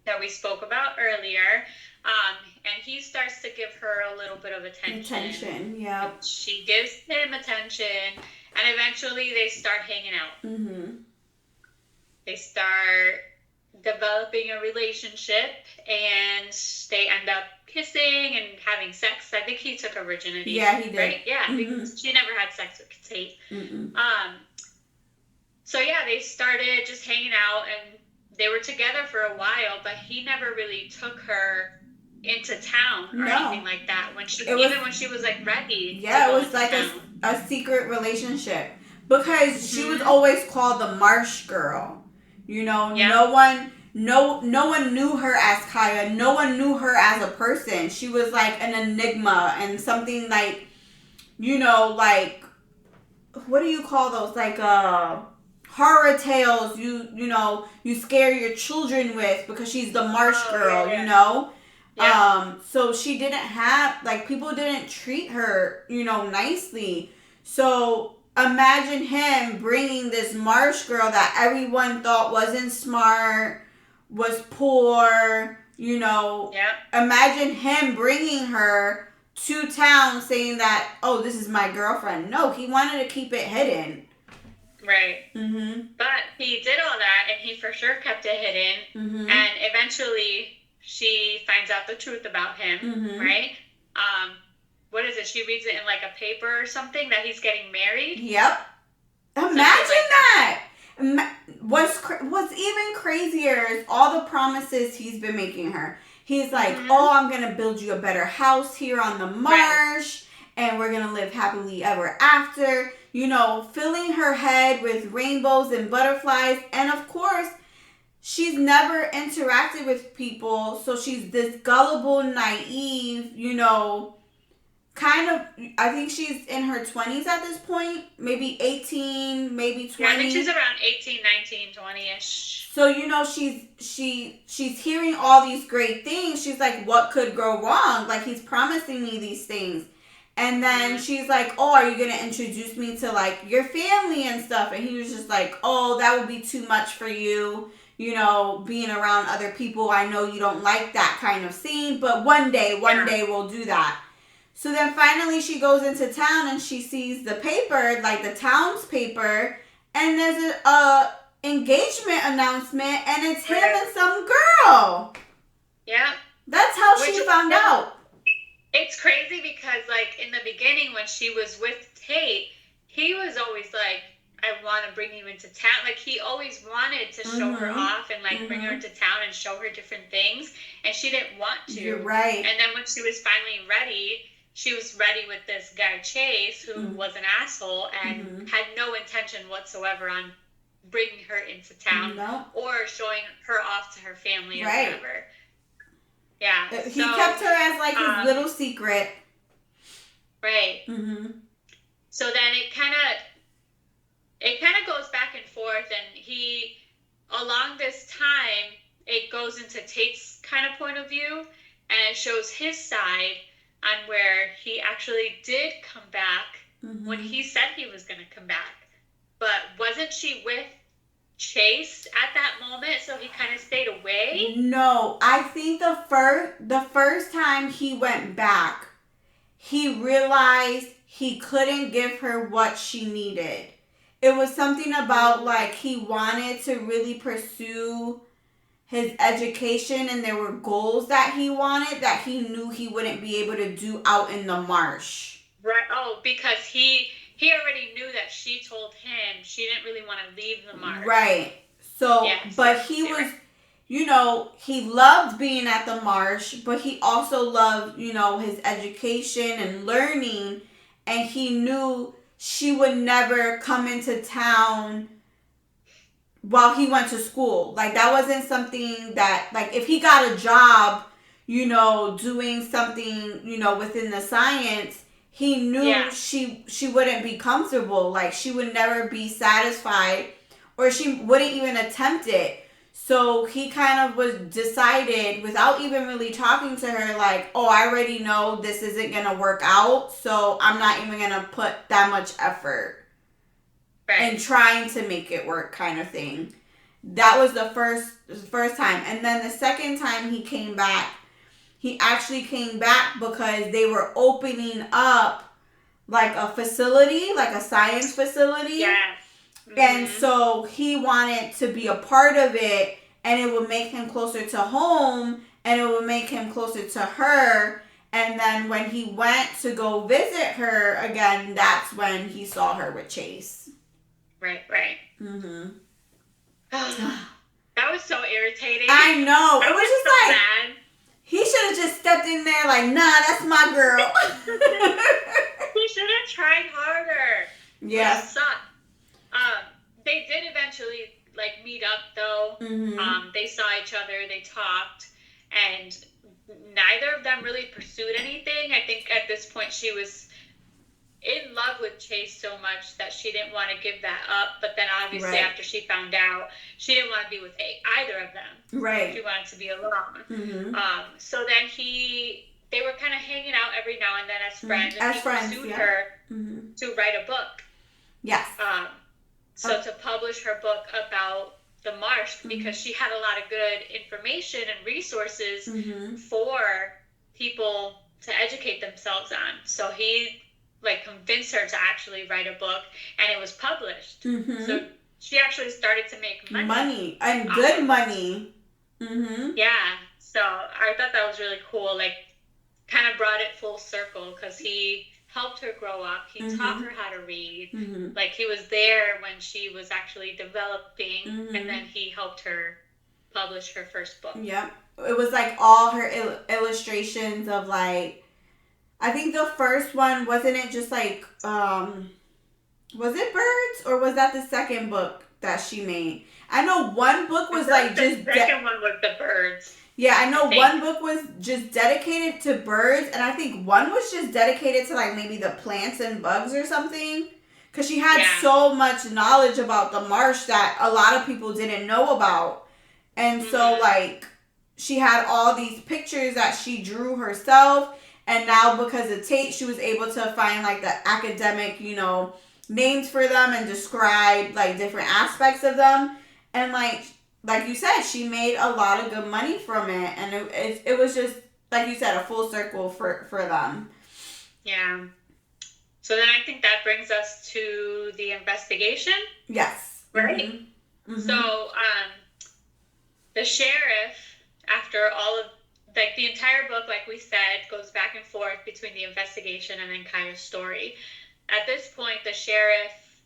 that we spoke about earlier. And he starts to give her a little bit of attention. Yeah. She gives him attention. And eventually they start hanging out. Mm-hmm. They start developing a relationship. And they end up kissing and having sex. I think he took her virginity. Yeah, he did. Right? Yeah, mm-hmm. because she never had sex with Tate. Mm-hmm. So, yeah, they started just hanging out, and they were together for a while, but he never really took her into town or anything like that. When she was like ready. Yeah, it was like a secret relationship. because she was always called the Marsh Girl. You know, Yeah. no one knew her as Kaya. No one knew her as a person. She was like an enigma and something like, you know, like, what do you call those? Like horror tales you know, you scare your children with because she's the Marsh Girl, yeah. you know? Yeah. So she didn't have, like, people didn't treat her, you know, nicely. So imagine him bringing this Marsh Girl that everyone thought wasn't smart, was poor, you know. Yeah. Imagine him bringing her to town saying that, oh, this is my girlfriend. No, he wanted to keep it hidden. Right. Mm-hmm. But he did all that, and he for sure kept it hidden. Mm-hmm. And eventually, she finds out the truth about him, Mm-hmm. right? What is it? She reads it in like a paper or something that he's getting married. Yep. Imagine that. What's even crazier is all the promises he's been making her. He's like, oh, I'm going to build you a better house here on the marsh, and we're going to live happily ever after. You know, filling her head with rainbows and butterflies. And of course, she's never interacted with people, so she's this gullible, naive, you know, kind of, I think she's in her 20s at this point, maybe 18, maybe 20. Yeah, I think she's around 18, 19, 20-ish. So, you know, she's hearing all these great things. She's like, what could go wrong? Like, he's promising me these things. And then she's like, oh, are you going to introduce me to, like, your family and stuff? And he was just like, oh, that would be too much for you, you know, being around other people. I know you don't like that kind of scene, but one day we'll do that. So then finally she goes into town and she sees the paper, like the town's paper, and there's a engagement announcement, and it's him and some girl. Yeah. That's how she found out. It's crazy because, like, in the beginning when she was with Tate, he was always like, I want to bring you into town. Like, he always wanted to show her off and, like, bring her into town and show her different things, and she didn't want to. You're right. And then when she was finally ready, she was ready with this guy, Chase, who was an asshole and had no intention whatsoever on bringing her into town or showing her off to her family or whatever. Yeah. He kept her as, like, his little secret. Right. Mm-hmm. So then it kind of goes back and forth, and he, along this time, it goes into Tate's kind of point of view, and it shows his side on where he actually did come back when he said he was going to come back. But wasn't she with Chase at that moment, so he kind of stayed away? No, I think the first time he went back, he realized he couldn't give her what she needed. It was something about, like, he wanted to really pursue his education, and there were goals that he wanted that he knew he wouldn't be able to do out in the marsh. Right. Oh, because he already knew that she told him she didn't really want to leave the marsh. Right. So, but he was, you know, he loved being at the marsh, but he also loved, you know, his education and learning, and he knew she would never come into town while he went to school. Like, that wasn't something that, like, if he got a job, you know, doing something, you know, within the science, he knew she wouldn't be comfortable. Like, she would never be satisfied, or she wouldn't even attempt it. So he kind of was decided, without even really talking to her, like, oh, I already know this isn't going to work out, so I'm not even going to put that much effort. Right. And trying to make it work, kind of thing. That was the first time. And then the second time he came back, he actually came back because they were opening up, like, a facility, like a science facility. Yeah. And so he wanted to be a part of it, and it would make him closer to home, and it would make him closer to her. And then when he went to go visit her again, that's when he saw her with Chase. Right. Mm-hmm. That was so irritating. I know. It was just so like, mad. He should have just stepped in there like, nah, that's my girl. He should have tried harder. Yeah. It sucked. they did eventually like meet up though. Mm-hmm. They saw each other, they talked, and neither of them really pursued anything. I think at this point she was in love with Chase so much that she didn't want to give that up. But then obviously after she found out, she didn't want to be with either of them. Right. She wanted to be alone. Mm-hmm. So then they were kind of hanging out every now and then as friends. And he pursued her to write a book. Yes. So to publish her book about the marsh, because she had a lot of good information and resources for people to educate themselves on. So he like convinced her to actually write a book, and it was published. So she actually started to make money and good money. Yeah. So I thought that was really cool. Like, kind of brought it full circle because he helped her grow up. He taught her how to read. Like, he was there when she was actually developing, and then he helped her publish her first book. Yep. It was like all her illustrations of like, I think the first one, wasn't it just like, was it birds, or was that the second book that she made? I know one book was like just... The second one was the birds. Yeah, I know one book was just dedicated to birds, and I think one was just dedicated to like maybe the plants and bugs or something. Because she had so much knowledge about the marsh that a lot of people didn't know about. And so like, she had all these pictures that she drew herself. And now because of Tate, she was able to find like the academic, you know, names for them and describe like different aspects of them. And like you said, she made a lot of good money from it. And it was just, like you said, a full circle for them. Yeah. So then I think that brings us to the investigation. Yes. Right? So the sheriff, after all of, like, the entire book, like we said, goes back and forth between the investigation and then Kaya's story. At this point, the sheriff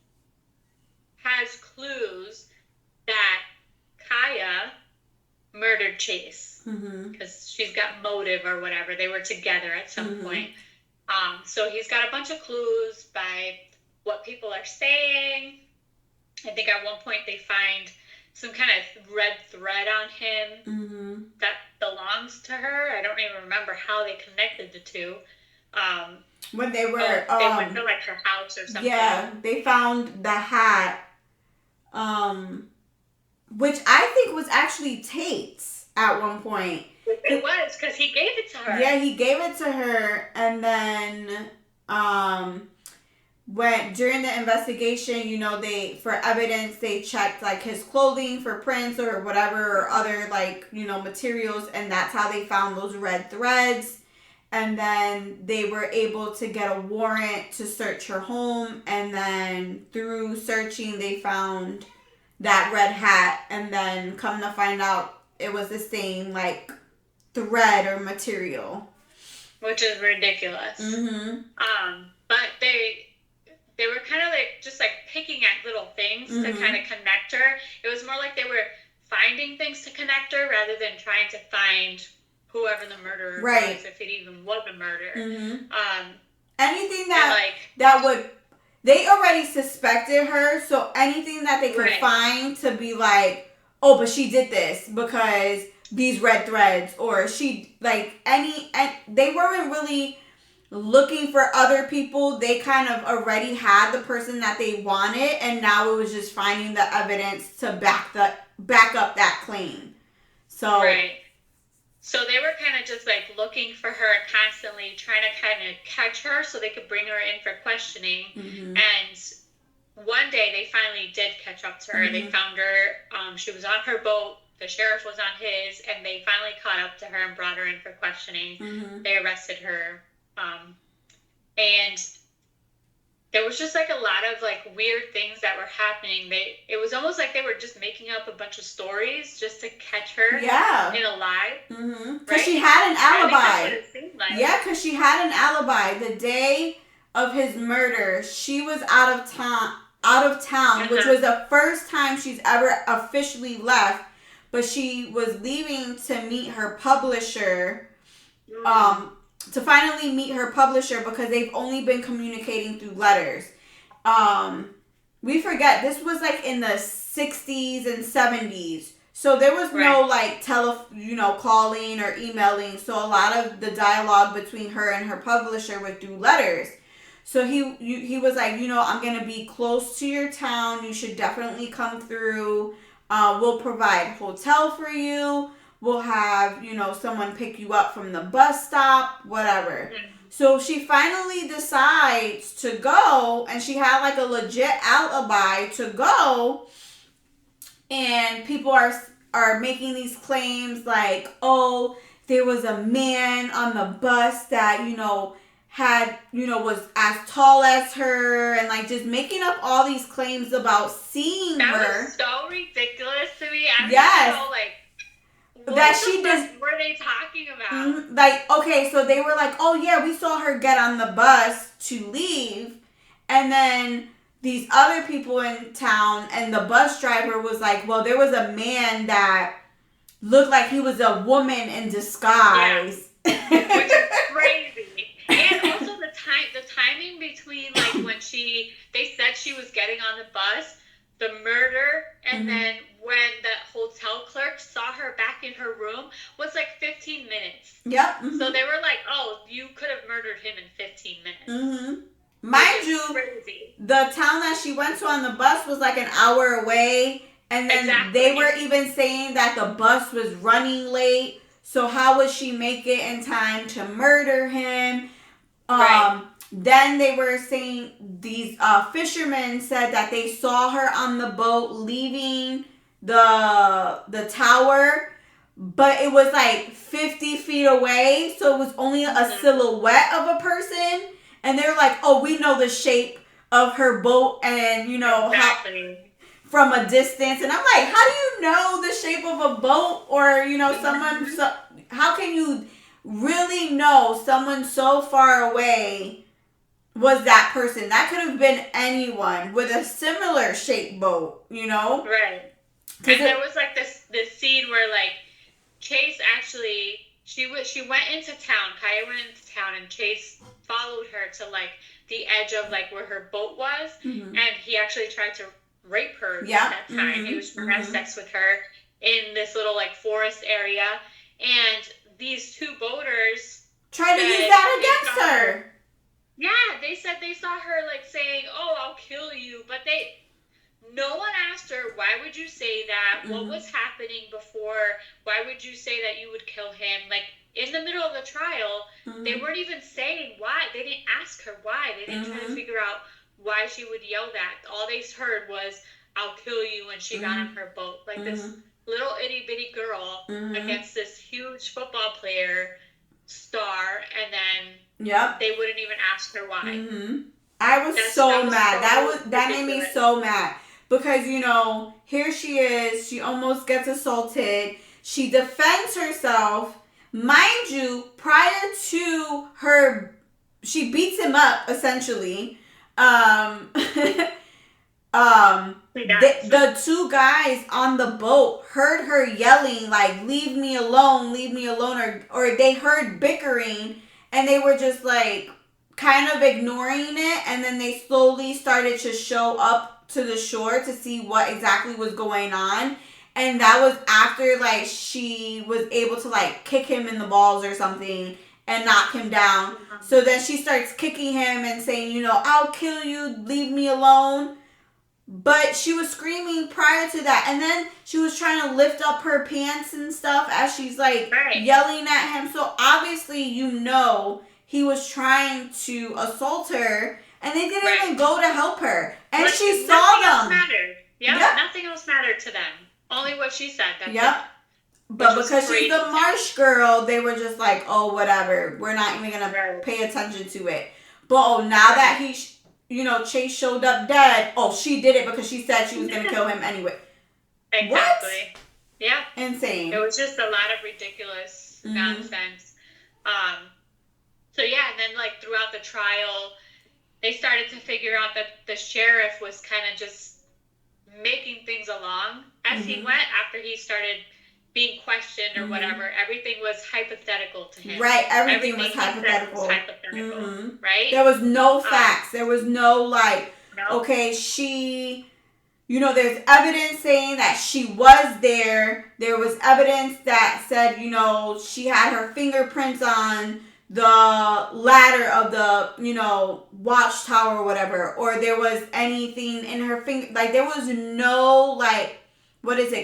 has clues that Kaya murdered Chase because she's got motive or whatever. They were together at some point. So he's got a bunch of clues by what people are saying. I think at one point they find some kind of red thread on him that belongs to her. I don't even remember how they connected the two. When they were... they went to like her house or something. Yeah, they found the hat, which I think was actually Tate's at one point. It was, because he gave it to her. Yeah, he gave it to her, and then when during the investigation, you know, for evidence they checked like his clothing for prints or whatever or other like, you know, materials, and that's how they found those red threads. And then they were able to get a warrant to search her home, and then through searching they found that red hat, and then come to find out it was the same like thread or material, which is ridiculous. But they were kind of like just like picking at little things to kind of connect her. It was more like they were finding things to connect her rather than trying to find whoever the murderer was, if it even was a murder. Anything that would, they already suspected her, so anything that they could find to be like, oh, but she did this because these red threads, or she, like, they weren't really looking for other people. They kind of already had the person that they wanted, and now it was just finding the evidence to back up that claim. So So they were kind of just like looking for her constantly, trying to kind of catch her so they could bring her in for questioning. And one day they finally did catch up to her. They found her. She was on her boat. The sheriff was on his, and they finally caught up to her and brought her in for questioning. They arrested her. And there was just like a lot of like weird things that were happening. It was almost like they were just making up a bunch of stories just to catch her in a lie. Because she had an alibi. I think that's what it seemed like. Yeah, because she had an alibi. The day of his murder, she was out of town, which was the first time she's ever officially left. But she was leaving to meet her publisher, to finally meet her publisher, because they've only been communicating through letters. we forget, this was like in the 60s and 70s. So there was no like calling or emailing. So a lot of the dialogue between her and her publisher was through letters. So he was like, I'm going to be close to your town. You should definitely come through. We'll provide hotel for you. We'll have, someone pick you up from the bus stop, whatever. Mm-hmm. So she finally decides to go, and she had like a legit alibi to go. And people are making these claims like, oh, there was a man on the bus that, had, was as tall as her, and like just making up all these claims about seeing her. That was so ridiculous to me. I yes. Know, like, what were they talking about? Like, okay, so they were like, oh yeah, we saw her get on the bus to leave, and then these other people in town and the bus driver was like, well, there was a man that looked like he was a woman in disguise. Yeah. Which is crazy. And also the timing between like when they said she was getting on the bus, the murder, and then when the hotel clerk saw her back in her room was like 15 minutes. Yep. Mm-hmm. So they were like, oh, you could have murdered him in 15 minutes. Mm-hmm. Mind you, the town that she went to on the bus was like an hour away. And then they were even saying that the bus was running late. So how would she make it in time to murder him? Then they were saying these fishermen said that they saw her on the boat leaving the tower, but it was like 50 feet away, so it was only a silhouette of a person. And they're like, oh, we know the shape of her boat, and how from a distance. And I'm like, how do you know the shape of a boat, or someone? So how can you really know someone so far away was that person? That could have been anyone with a similar shaped boat, Right. And there was like this scene where like Chase actually she went into town. Kaya went into town, and Chase followed her to like the edge of like where her boat was, and he actually tried to rape her at that time. He was trying to have sex with her in this little like forest area, and these two boaters tried to use that against her. Yeah, they said they saw her like saying, "Oh, I'll kill you," but no one asked her, why would you say that? What was happening before? Why would you say that you would kill him? Like, in the middle of the trial, they weren't even saying why. They didn't ask her why. They didn't try to figure out why she would yell that. All they heard was, I'll kill you, and she got on her boat. Like, this little itty-bitty girl against this huge football player star, and then they wouldn't even ask her why. I was so mad. That made me so mad. Because, here she is. She almost gets assaulted. She defends herself. Mind you, prior to her, she beats him up, essentially. The two guys on the boat heard her yelling, like, leave me alone, or they heard bickering, and they were just, like, kind of ignoring it, and then they slowly started to show up to the shore to see what exactly was going on. And that was after like she was able to like kick him in the balls or something and knock him down. So then she starts kicking him and saying, I'll kill you, leave me alone. But she was screaming prior to that, and then she was trying to lift up her pants and stuff as she's like yelling at him. So obviously he was trying to assault her, and they didn't even go to help her. And she saw them. Mattered. Yeah, nothing else mattered to them. Only what she said. But because she's a marsh girl, they were just like, oh, whatever. We're not even going to pay attention to it. But now that Chase showed up dead, she did it because she said she was going to kill him anyway. Exactly. What? Yeah. Insane. It was just a lot of ridiculous nonsense. So yeah, and then like throughout the trial, they started to figure out that the sheriff was kind of just making things along as he went after he started being questioned or whatever. Everything was hypothetical to him. Right, everything was hypothetical. Right? There was no facts. There was no okay, she, there's evidence saying that she was there. There was evidence that said, she had her fingerprints on the ladder of the, watchtower or whatever. Or there was anything in her finger. Like, there was no,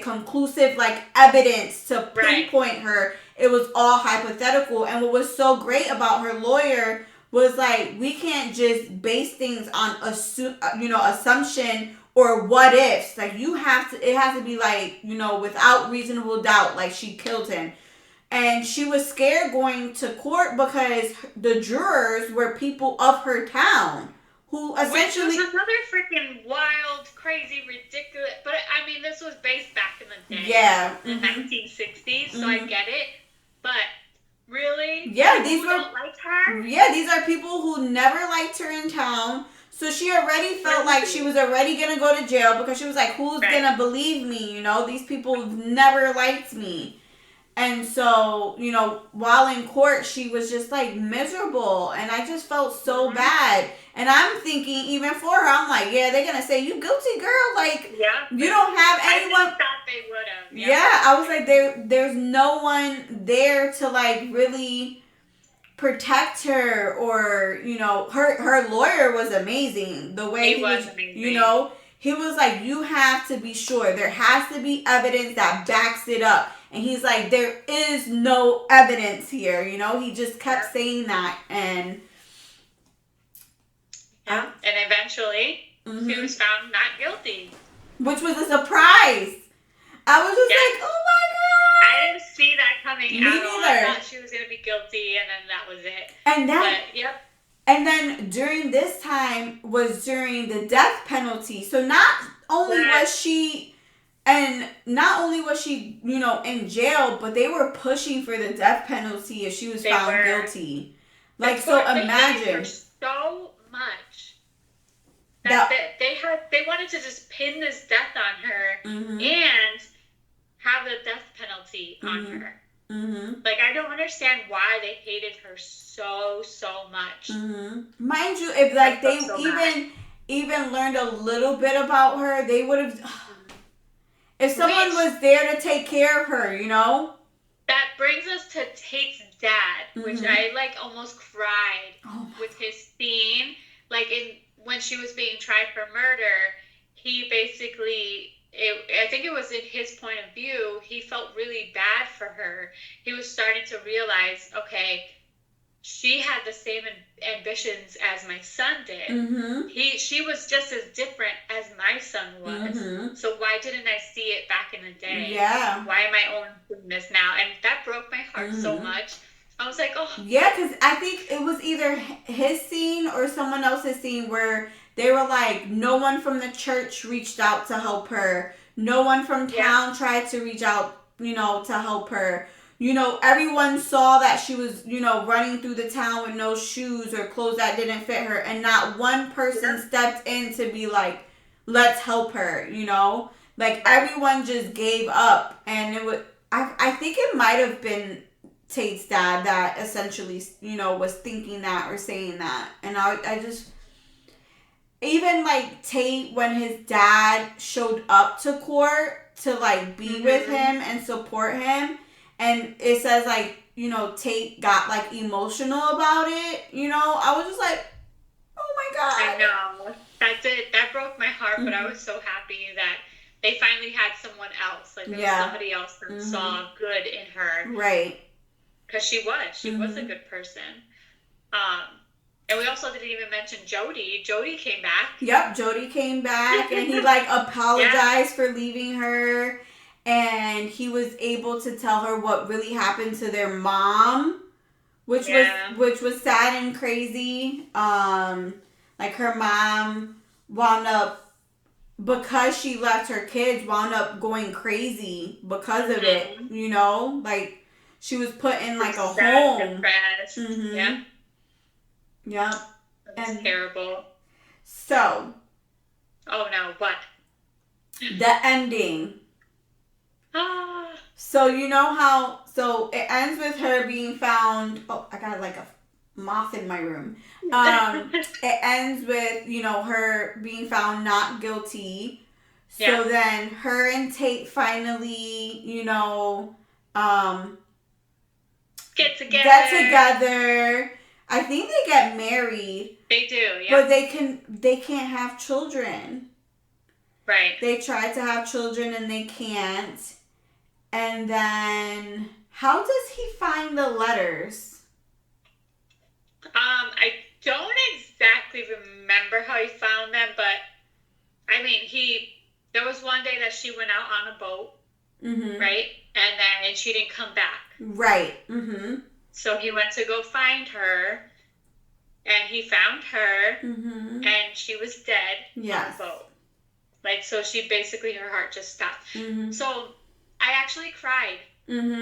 conclusive, evidence to pinpoint her. It was all hypothetical. And what was so great about her lawyer was, we can't just base things on, assumption or what ifs. It has to be, without reasonable doubt, she killed him. And she was scared going to court because the jurors were people of her town. Who essentially... Which was another freaking wild, crazy, ridiculous... But, I mean, this was based back in the day. Yeah. The 1960s, so I get it. But, really? Yeah, don't like her? Yeah, these are people who never liked her in town. So she already felt like she was already going to go to jail because she was like, who's going to believe me? These people never liked me. And so, while in court, she was just miserable. And I just felt so bad. And I'm thinking, even for her, I'm like, yeah, they're going to say, you guilty, girl. You don't have anyone. I thought they would have. Yeah, I was like, there's no one there to really protect her or, her lawyer was amazing. The way he was amazing. He was like, you have to be sure. There has to be evidence that backs it up. And he's like, there is no evidence here. He just kept saying that. And and eventually, she was found not guilty. Which was a surprise. I was just like, oh my God. I didn't see that coming Me at all. neither. I thought she was going to be guilty, and then that was it. And then during this time was during the death penalty. So not only was she, in jail, but they were pushing for the death penalty if she was found guilty. So imagine. So much that they wanted to just pin this death on her and have the death penalty on her. I don't understand why they hated her so much. Mind you, if they even learned a little bit about her, they would have. If someone was there to take care of her, That brings us to Tate's dad, which I almost cried with his scene. When she was being tried for murder, he basically, I think it was in his point of view, he felt really bad for her. He was starting to realize, okay, she had the same ambitions as my son did. She was just as different as my son was. So why didn't I see it back in the day? Yeah. Why am I only seeing this now? And that broke my heart so much. I was like, oh. Yeah, because I think it was either his scene or someone else's scene where they were like, no one from the church reached out to help her. No one from town tried to reach out, to help her. Everyone saw that she was, running through the town with no shoes or clothes that didn't fit her. And not one person stepped in to be like, let's help her, everyone just gave up. And it was, I think it might have been Tate's dad that essentially, was thinking that or saying that. And I just, even Tate, when his dad showed up to court to be with him and support him, and it says Tate got emotional about it, I was just like, oh my God. I know. That's it. That broke my heart, but I was so happy that they finally had someone else. There was somebody else that saw good in her. Right. Because she was a good person. And we also didn't even mention Jody. Jody came back. Yep, Jody came back, and he apologized for leaving her, and he was able to tell her what really happened to their mom, which was sad and crazy. Her mom wound up, because she left her kids, wound up going crazy because of it. She was put in a home. Depressed. Yeah. Yep. That's terrible. So. Oh no, what? The ending. So so it ends with her being found. Oh, I got moth in my room. It ends with, her being found not guilty. So then her and Tate finally, get together. I think they get married. They do, yeah. But they can't have children. Right. They try to have children and they can't. And then how does he find the letters? I don't exactly remember how he found them, but I mean, there was one day that she went out on a boat, right? And then she didn't come back. Right. Mm-hmm. So he went to go find her, and he found her, and she was dead on the boat. Like, so her heart just stopped. Mm-hmm. So I actually cried. Mm-hmm.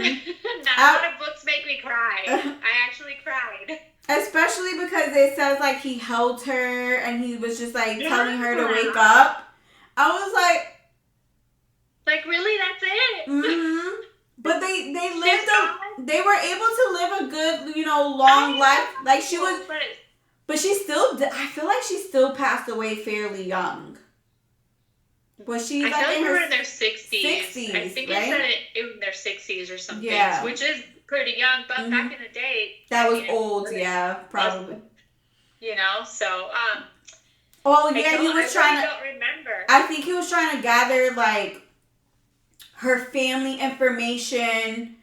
Not a lot of books make me cry. I actually cried. Especially because it says, like, he held her, and he was just, like, telling her to wake up. I was like... Like, really? That's it? Mm-hmm. But they they were able to live a good, long life. Like, she was... But she still... I feel like she still passed away fairly young. Was she, I like, feel in her in their 60s. I think right? It said it in their 60s or something. Yeah. Which is pretty young, but back in the day... That was old, probably. So... Oh, yeah, he was trying to... I don't remember. I think he was trying to gather, like, her family information.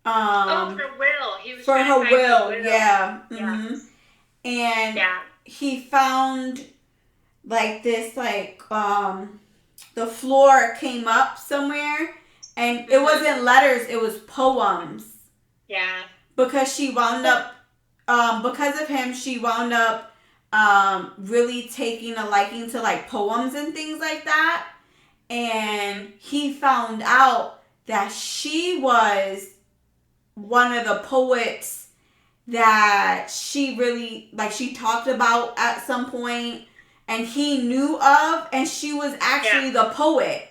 Her will. He was for trying her to find will, her will. yeah. Mm-hmm. And he found, like, this, like, the floor came up somewhere, and it wasn't letters, it was poems. Yeah. Because she wound up, because of him, she wound up really taking a liking to, like, poems and things like that. And he found out that she was one of the poets that she really, like, she talked about at some point, and he knew of, and she was actually the poet.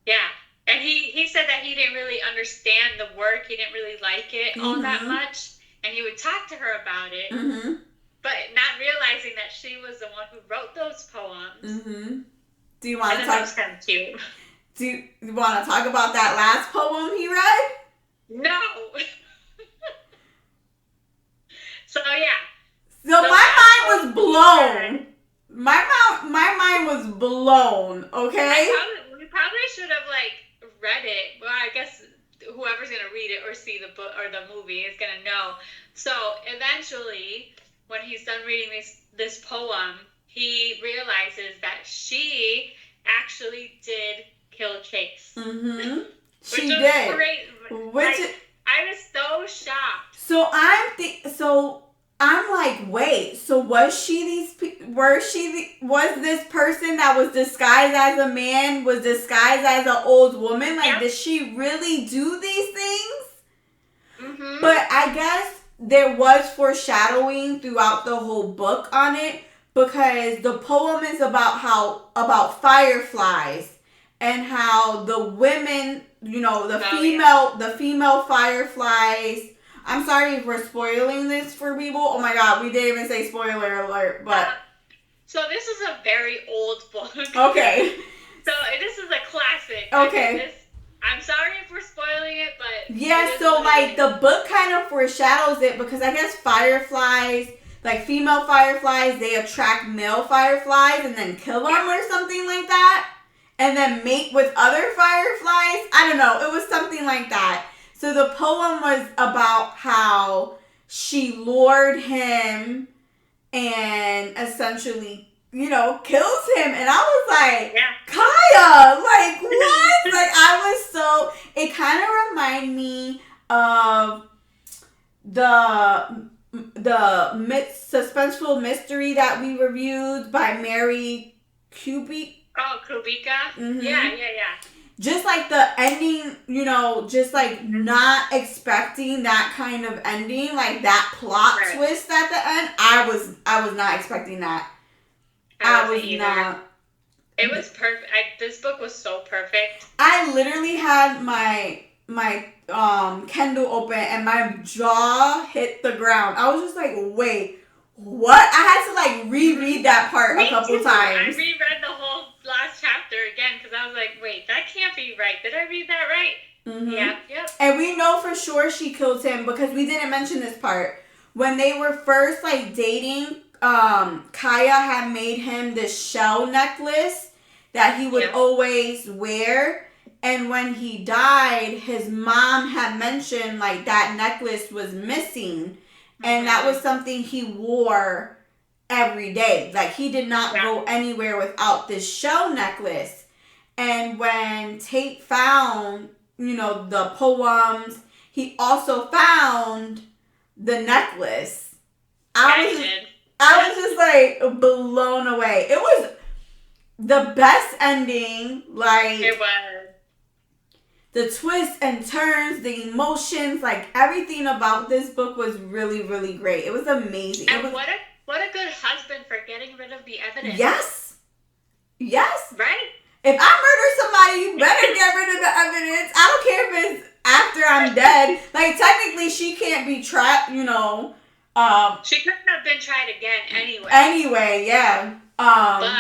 Yeah. And he said that he didn't really understand the work. He didn't really like it all that much. And he would talk to her about it. Mm-hmm. But not realizing that she was the one who wrote those poems. Mm-hmm. Do you want to talk? That was kind of cute. Do you want to talk about that last poem he read? No. So my mind was blown. My mind was blown. Okay. We probably should have, like, read it. Well, I guess whoever's gonna read it or see the book or the movie is gonna know. So eventually, when he's done reading this poem, he realizes that she actually did kill Chase. Mm-hmm. She did. Great. I was so shocked. So I'm like, wait. So was this person that was disguised as a man was disguised as an old woman? Like, did she really do these things? Mm-hmm. But I guess there was foreshadowing throughout the whole book on it, because the poem is about fireflies and how the women, the female fireflies. I'm sorry if we're spoiling this for people. Oh my God, we didn't even say spoiler alert, but. So this is a very old book. Okay. So this is a classic. Okay. I'm sorry if we're spoiling it, but. Yeah, so like the book kind of foreshadows it, because I guess fireflies, like female fireflies, they attract male fireflies and then kill them or something like that. And then mate with other fireflies. I don't know. It was something like that. So the poem was about how she lured him and essentially, kills him. And I was like, Kaya, like, what? Like, it kind of reminded me of the suspenseful mystery that we reviewed by Mary Kubica. Oh, Kubica? Mm-hmm. Yeah. Just like the ending, just like not expecting that kind of ending, like that plot twist at the end. I was not expecting that. I was not. It was perfect. This book was so perfect. I literally had my Kindle open and my jaw hit the ground. I was just like, wait, what? I had to like reread that part a couple times. I reread the whole last chapter again because I was like, wait, that can't be right. Did I read that right? Mm-hmm. Yep. And we know for sure she killed him because we didn't mention this part. When they were first like dating, Kaya had made him this shell necklace that he would always wear. And when he died, his mom had mentioned like that necklace was missing. And that was something he wore every day. Like he did not go anywhere without this shell necklace. And when Tate found, the poems, he also found the necklace. I was just like blown away. It was the best ending. Like it was. The twists and turns, the emotions, like everything about this book was really, really great. It was amazing. And what a good husband for getting rid of the evidence. Yes. Right? If I murder somebody, you better get rid of the evidence. I don't care if it's after I'm dead. Like technically she can't be tried, she couldn't have been tried again anyway. Anyway, yeah. But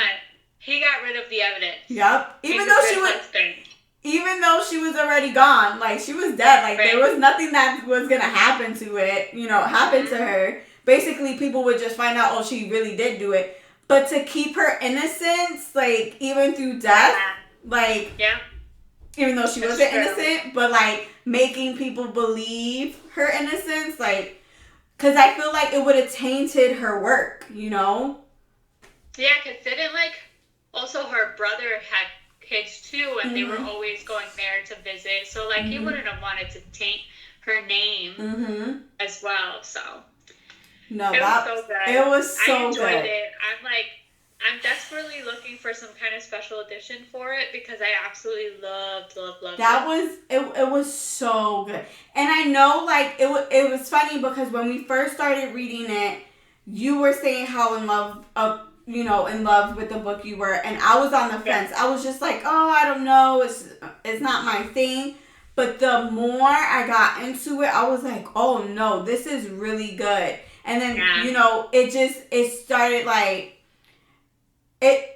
he got rid of the evidence. Yep. Even though she was already gone, like she was dead, like there was nothing that was gonna happen to it, happen to her. Basically, people would just find out, oh, she really did do it. But to keep her innocence, like even through death, like even though she wasn't innocent, but like making people believe her innocence, like, because I feel like it would have tainted her work, Yeah, because didn't also her brother had kids too, and they were always going there to visit, so he wouldn't have wanted to taint her name as well. So no, it was so good. It was so I enjoyed good. it. I'm desperately looking for some kind of special edition for it because I absolutely loved that it. It was so good. And I know it was funny because when we first started reading it, you were saying how in love with the book you were, and I was on the fence. I was just like, oh, I don't know, it's not my thing. But the more I got into it, I was like, oh no, this is really good. And then it started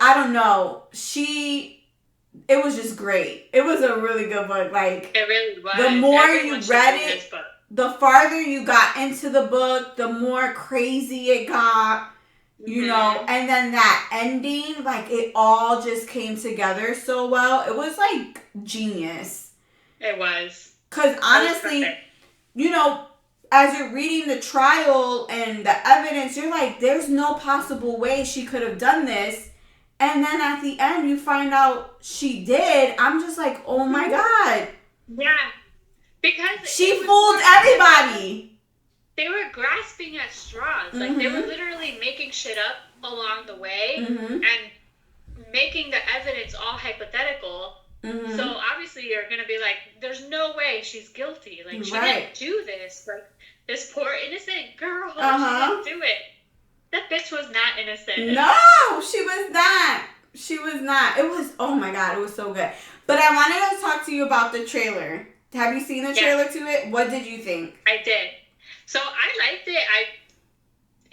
I don't know, it was just great. It was a really good book. Like it really was. The more you read it, the farther you got into the book, the more crazy it got. And then that ending, it all just came together so well. It was genius. It was. Because honestly, as you're reading the trial and the evidence, you're like, there's no possible way she could have done this. And then at the end, you find out she did. I'm just like, oh my God. Yeah. Because she fooled everybody. They were grasping at straws. They were literally making shit up along the way and making the evidence all hypothetical. So obviously you're going to be like, there's no way she's guilty. She didn't do this. This poor innocent girl, she didn't do it. That bitch was not innocent. No, she was not. She was not. It was, oh my God, it was so good. But I wanted to talk to you about the trailer. Have you seen the trailer to it? What did you think? I did. So I liked it.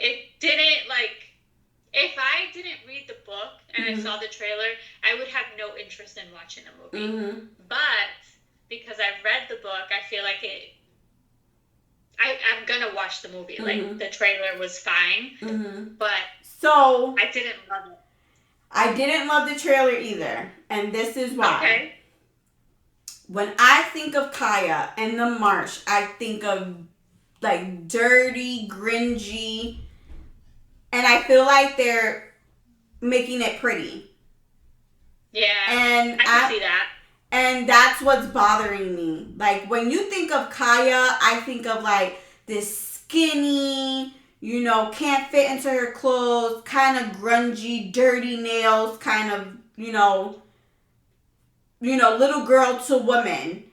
It didn't if I didn't read the book and I saw the trailer, I would have no interest in watching the movie. But because I've read the book, I feel like I'm gonna watch the movie. The trailer was fine, but so I didn't love it. I didn't love the trailer either, and this is why. Okay. When I think of Kaya and the Marsh, I think of dirty, gringy, and I feel like they're making it pretty. Yeah, and I can see that. And that's what's bothering me. When you think of Kaya, I think of this skinny, can't fit into her clothes, kind of grungy, dirty nails, kind of, little girl to woman.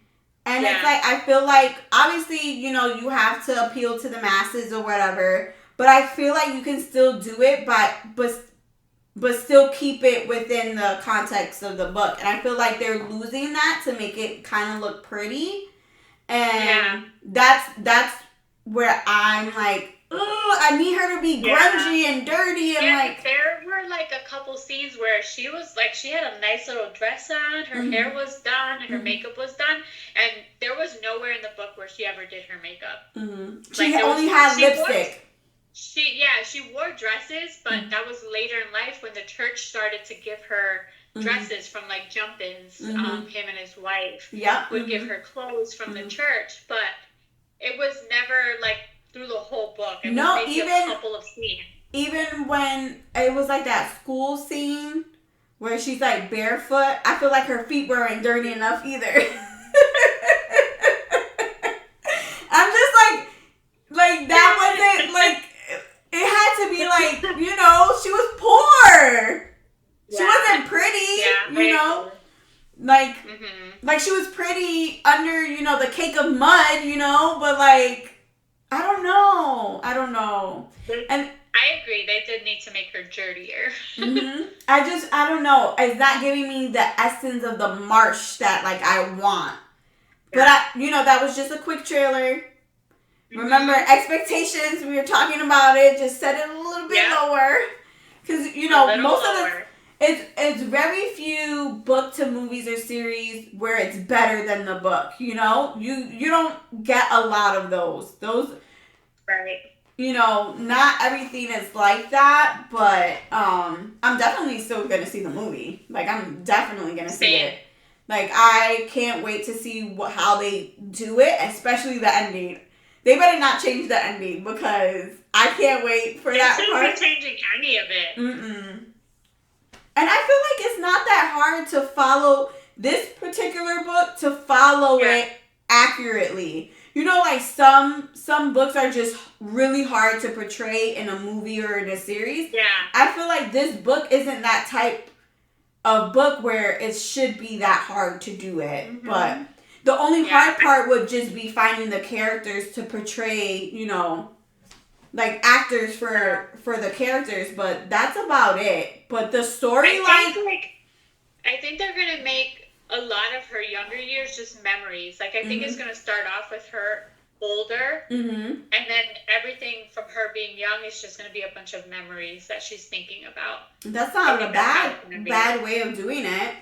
And it's I feel like, obviously, you have to appeal to the masses or whatever, but I feel like you can still do it, but still keep it within the context of the book. And I feel like they're losing that to make it kind of look pretty. And that's where I'm like, oh, I need her to be grungy and dirty and like. There were like a couple scenes where she was like, she had a nice little dress on, her hair was done, and her makeup was done, and there was nowhere in the book where she ever did her makeup. She only had lipstick. She wore dresses, but that was later in life when the church started to give her dresses from like jump-ins. Him and his wife would give her clothes from the church, but it was never like through the whole book. It was maybe a couple of scenes. Even when it was like that school scene where she's like barefoot, I feel like her feet weren't dirty enough either. I'm just like that wasn't like, it had to be like, you know, she was poor. She wasn't pretty, you know, like she was pretty under, you know, the cake of mud, you know, but like, I don't know. And I agree. They did need to make her dirtier. I don't know. It's not giving me the essence of the marsh that like I want. But that was just a quick trailer. Remember, expectations, we were talking about it, just set it a little bit lower. Because, you know, most of the... It's very few book to movies or series where it's better than the book, you know? You don't get a lot of those. Right. You know, not everything is like that, but I'm definitely still going to see the movie. Like, I'm definitely going to see it. Like, I can't wait to see how they do it, especially the ending. They better not change the ending because I can't wait for that part. They shouldn't be changing any of it. And I feel like it's not that hard to follow this particular book, to follow it accurately. You know, like some books are just really hard to portray in a movie or in a series. Yeah. I feel like this book isn't that type of book where it should be that hard to do it. But the only hard part would just be finding the characters to portray, you know, like actors for the characters, but that's about it. But the storyline, I think they're gonna make a lot of her younger years just memories. Like I think it's gonna start off with her older, and then everything from her being young is just gonna be a bunch of memories that she's thinking about. That's not a bad way of doing it.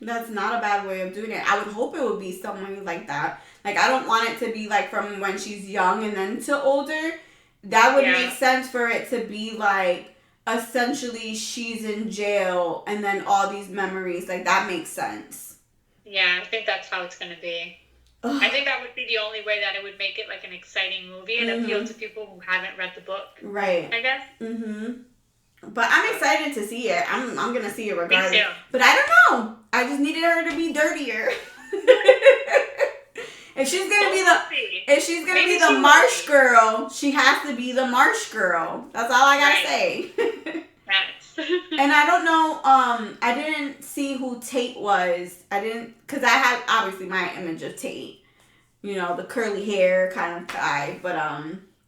That's not a bad way of doing it. I would hope it would be something like that. Like I don't want it to be like from when she's young and then to older. That would make sense for it to be like, essentially she's in jail and then all these memories. Like, that makes sense. Yeah, I think that's how it's going to be. I think that would be the only way that it would make it like an exciting movie and appeal to people who haven't read the book. Right. I guess. But I'm excited to see it. I'm going to see it regardless. Me too. But I don't know. I just needed her to be dirtier. If she's gonna be the marsh girl, she has to be the marsh girl. That's all I gotta say. And I don't know. I didn't see who Tate was. Because I had obviously my image of Tate. You know, the curly hair kind of guy. But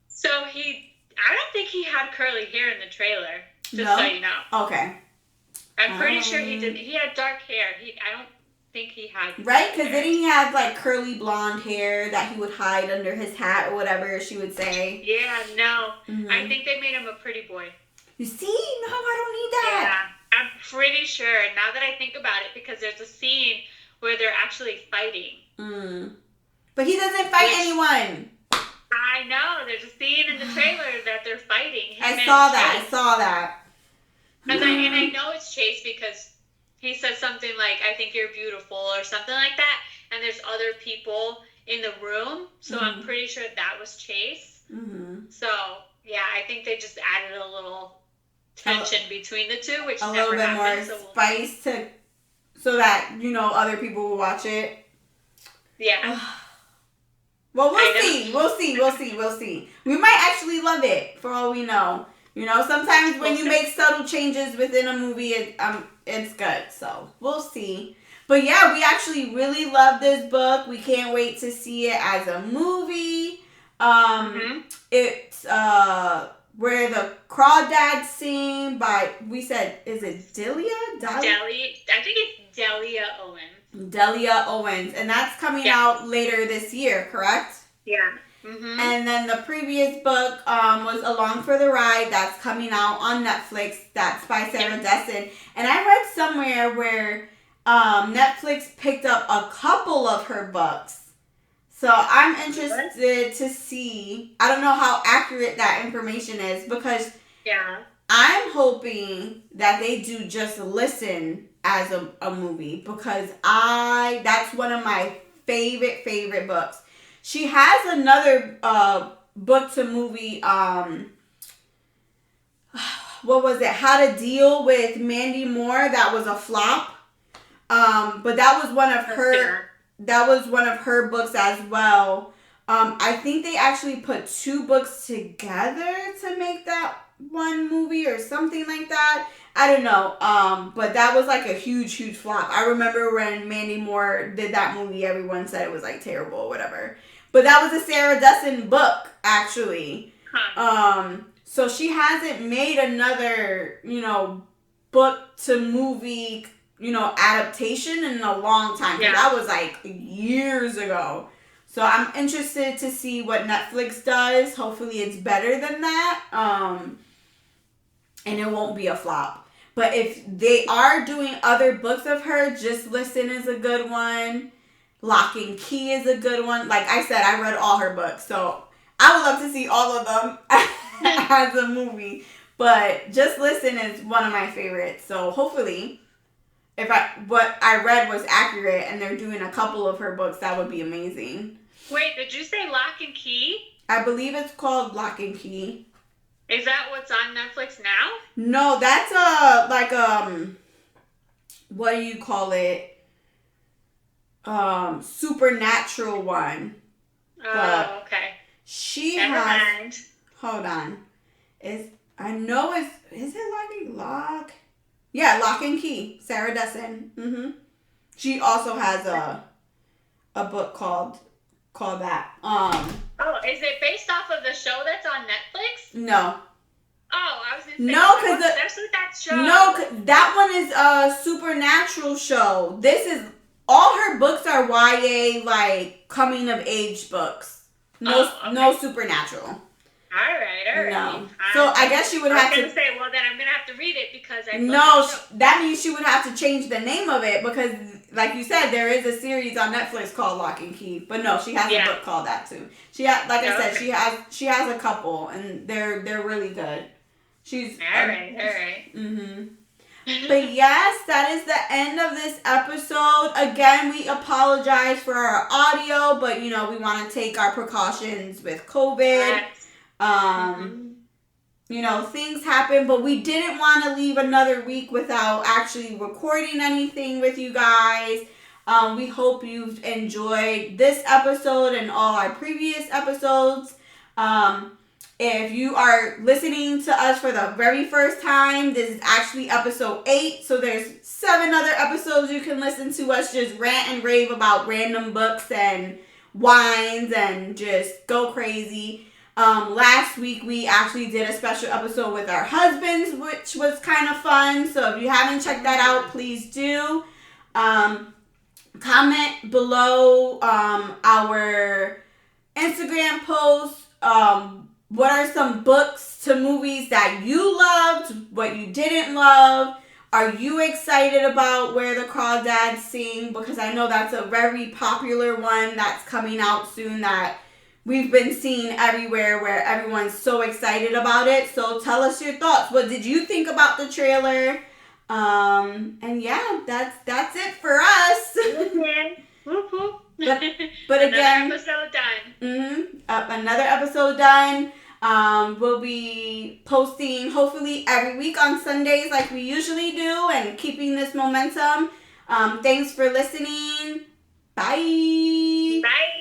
So I don't think he had curly hair in the trailer. Just so you know. Okay. I'm pretty sure he didn't. He had dark hair. I don't think he had right, because then he had like curly blonde hair that he would hide under his hat or whatever she would say. Yeah, no. I think they made him a pretty boy. You see? No, I don't need that. Yeah, I'm pretty sure now that I think about it, because there's a scene where they're actually fighting. But he doesn't fight anyone. I know. There's a scene in the trailer that they're fighting. I saw that. And I know it's Chase because he says something like, I think you're beautiful or something like that. And there's other people in the room. So I'm pretty sure that was Chase. So, yeah, I think they just added a little tension between the two, which never happened. A little bit more spice so that, you know, other people will watch it. Yeah. Well, we'll see. We might actually love it for all we know. You know, sometimes when you make subtle changes within a movie, it's good. So we'll see. But yeah, we actually really love this book. We can't wait to see it as a movie. It's Where the Crawdads Sing by, we said, is it Delia? I think it's Delia Owens. Delia Owens. And that's coming out later this year, correct? Yeah. Mm-hmm. And then the previous book was Along for the Ride. That's coming out on Netflix. That's by Sarah Dessen. And I read somewhere where Netflix picked up a couple of her books. So I'm interested to see. I don't know how accurate that information is because I'm hoping that they do Just Listen as a movie because that's one of my favorite books. She has another book to movie. What was it? How to Deal with Mandy Moore. That was a flop. But that was one of her. That was one of her books as well. I think they actually put two books together to make that one movie or something like that. I don't know. But that was like a huge flop. I remember when Mandy Moore did that movie, everyone said it was like terrible or whatever. But that was a Sarah Dessen book, actually. So she hasn't made another, book to movie adaptation in a long time. Yeah. That was like years ago. So I'm interested to see what Netflix does. Hopefully it's better than that. And it won't be a flop. But if they are doing other books of her, Just Listen is a good one. Lock and Key is a good one. Like I said, I read all her books. So I would love to see all of them as a movie. But Just Listen is one of my favorites. So hopefully, if what I read was accurate and they're doing a couple of her books, that would be amazing. Wait, did you say Lock and Key? I believe it's called Lock and Key. Is that what's on Netflix now? No, that's what do you call it? Supernatural one. Oh, okay. She Never has. mind. Hold on. Is it Lock? Yeah, Lock and Key. Sarah Dessen. Mm-hmm. She also has a book called that. Oh, is it based off of the show that's on Netflix? No. Oh, I was gonna say no, because that's what that show. No, that one is a supernatural show. This is all her books are YA like coming of age books. No supernatural. All right. No. So I guess she would have to say, well, then I'm gonna have to read it because I. No, that means she would have to change the name of it because, like you said, there is a series on Netflix called Lock and Key. But no, she has a book called that too. I said, she has a couple and they're really good. She's all right. Mhm. But yes, that is the end of this episode. Again, we apologize for our audio, but we want to take our precautions with COVID. Things happen, but we didn't want to leave another week without actually recording anything with you guys. We hope you've enjoyed this episode and all our previous episodes. If you are listening to us for the very first time, this is actually episode 8. So there's 7 other episodes you can listen to us just rant and rave about random books and wines and just go crazy. Last week we actually did a special episode with our husbands, which was kind of fun. So if you haven't checked that out, please do. Comment below our Instagram post. What are some books to movies that you loved, what you didn't love? Are you excited about Where the Crawdads Sing? Because I know that's a very popular one that's coming out soon that we've been seeing everywhere where everyone's so excited about it. So tell us your thoughts. What did you think about the trailer? And yeah, that's it for us. Okay. Whoop, whoop. But again, another episode done. Another episode done. We'll be posting hopefully every week on Sundays like we usually do and keeping this momentum. Thanks for listening. Bye. Bye.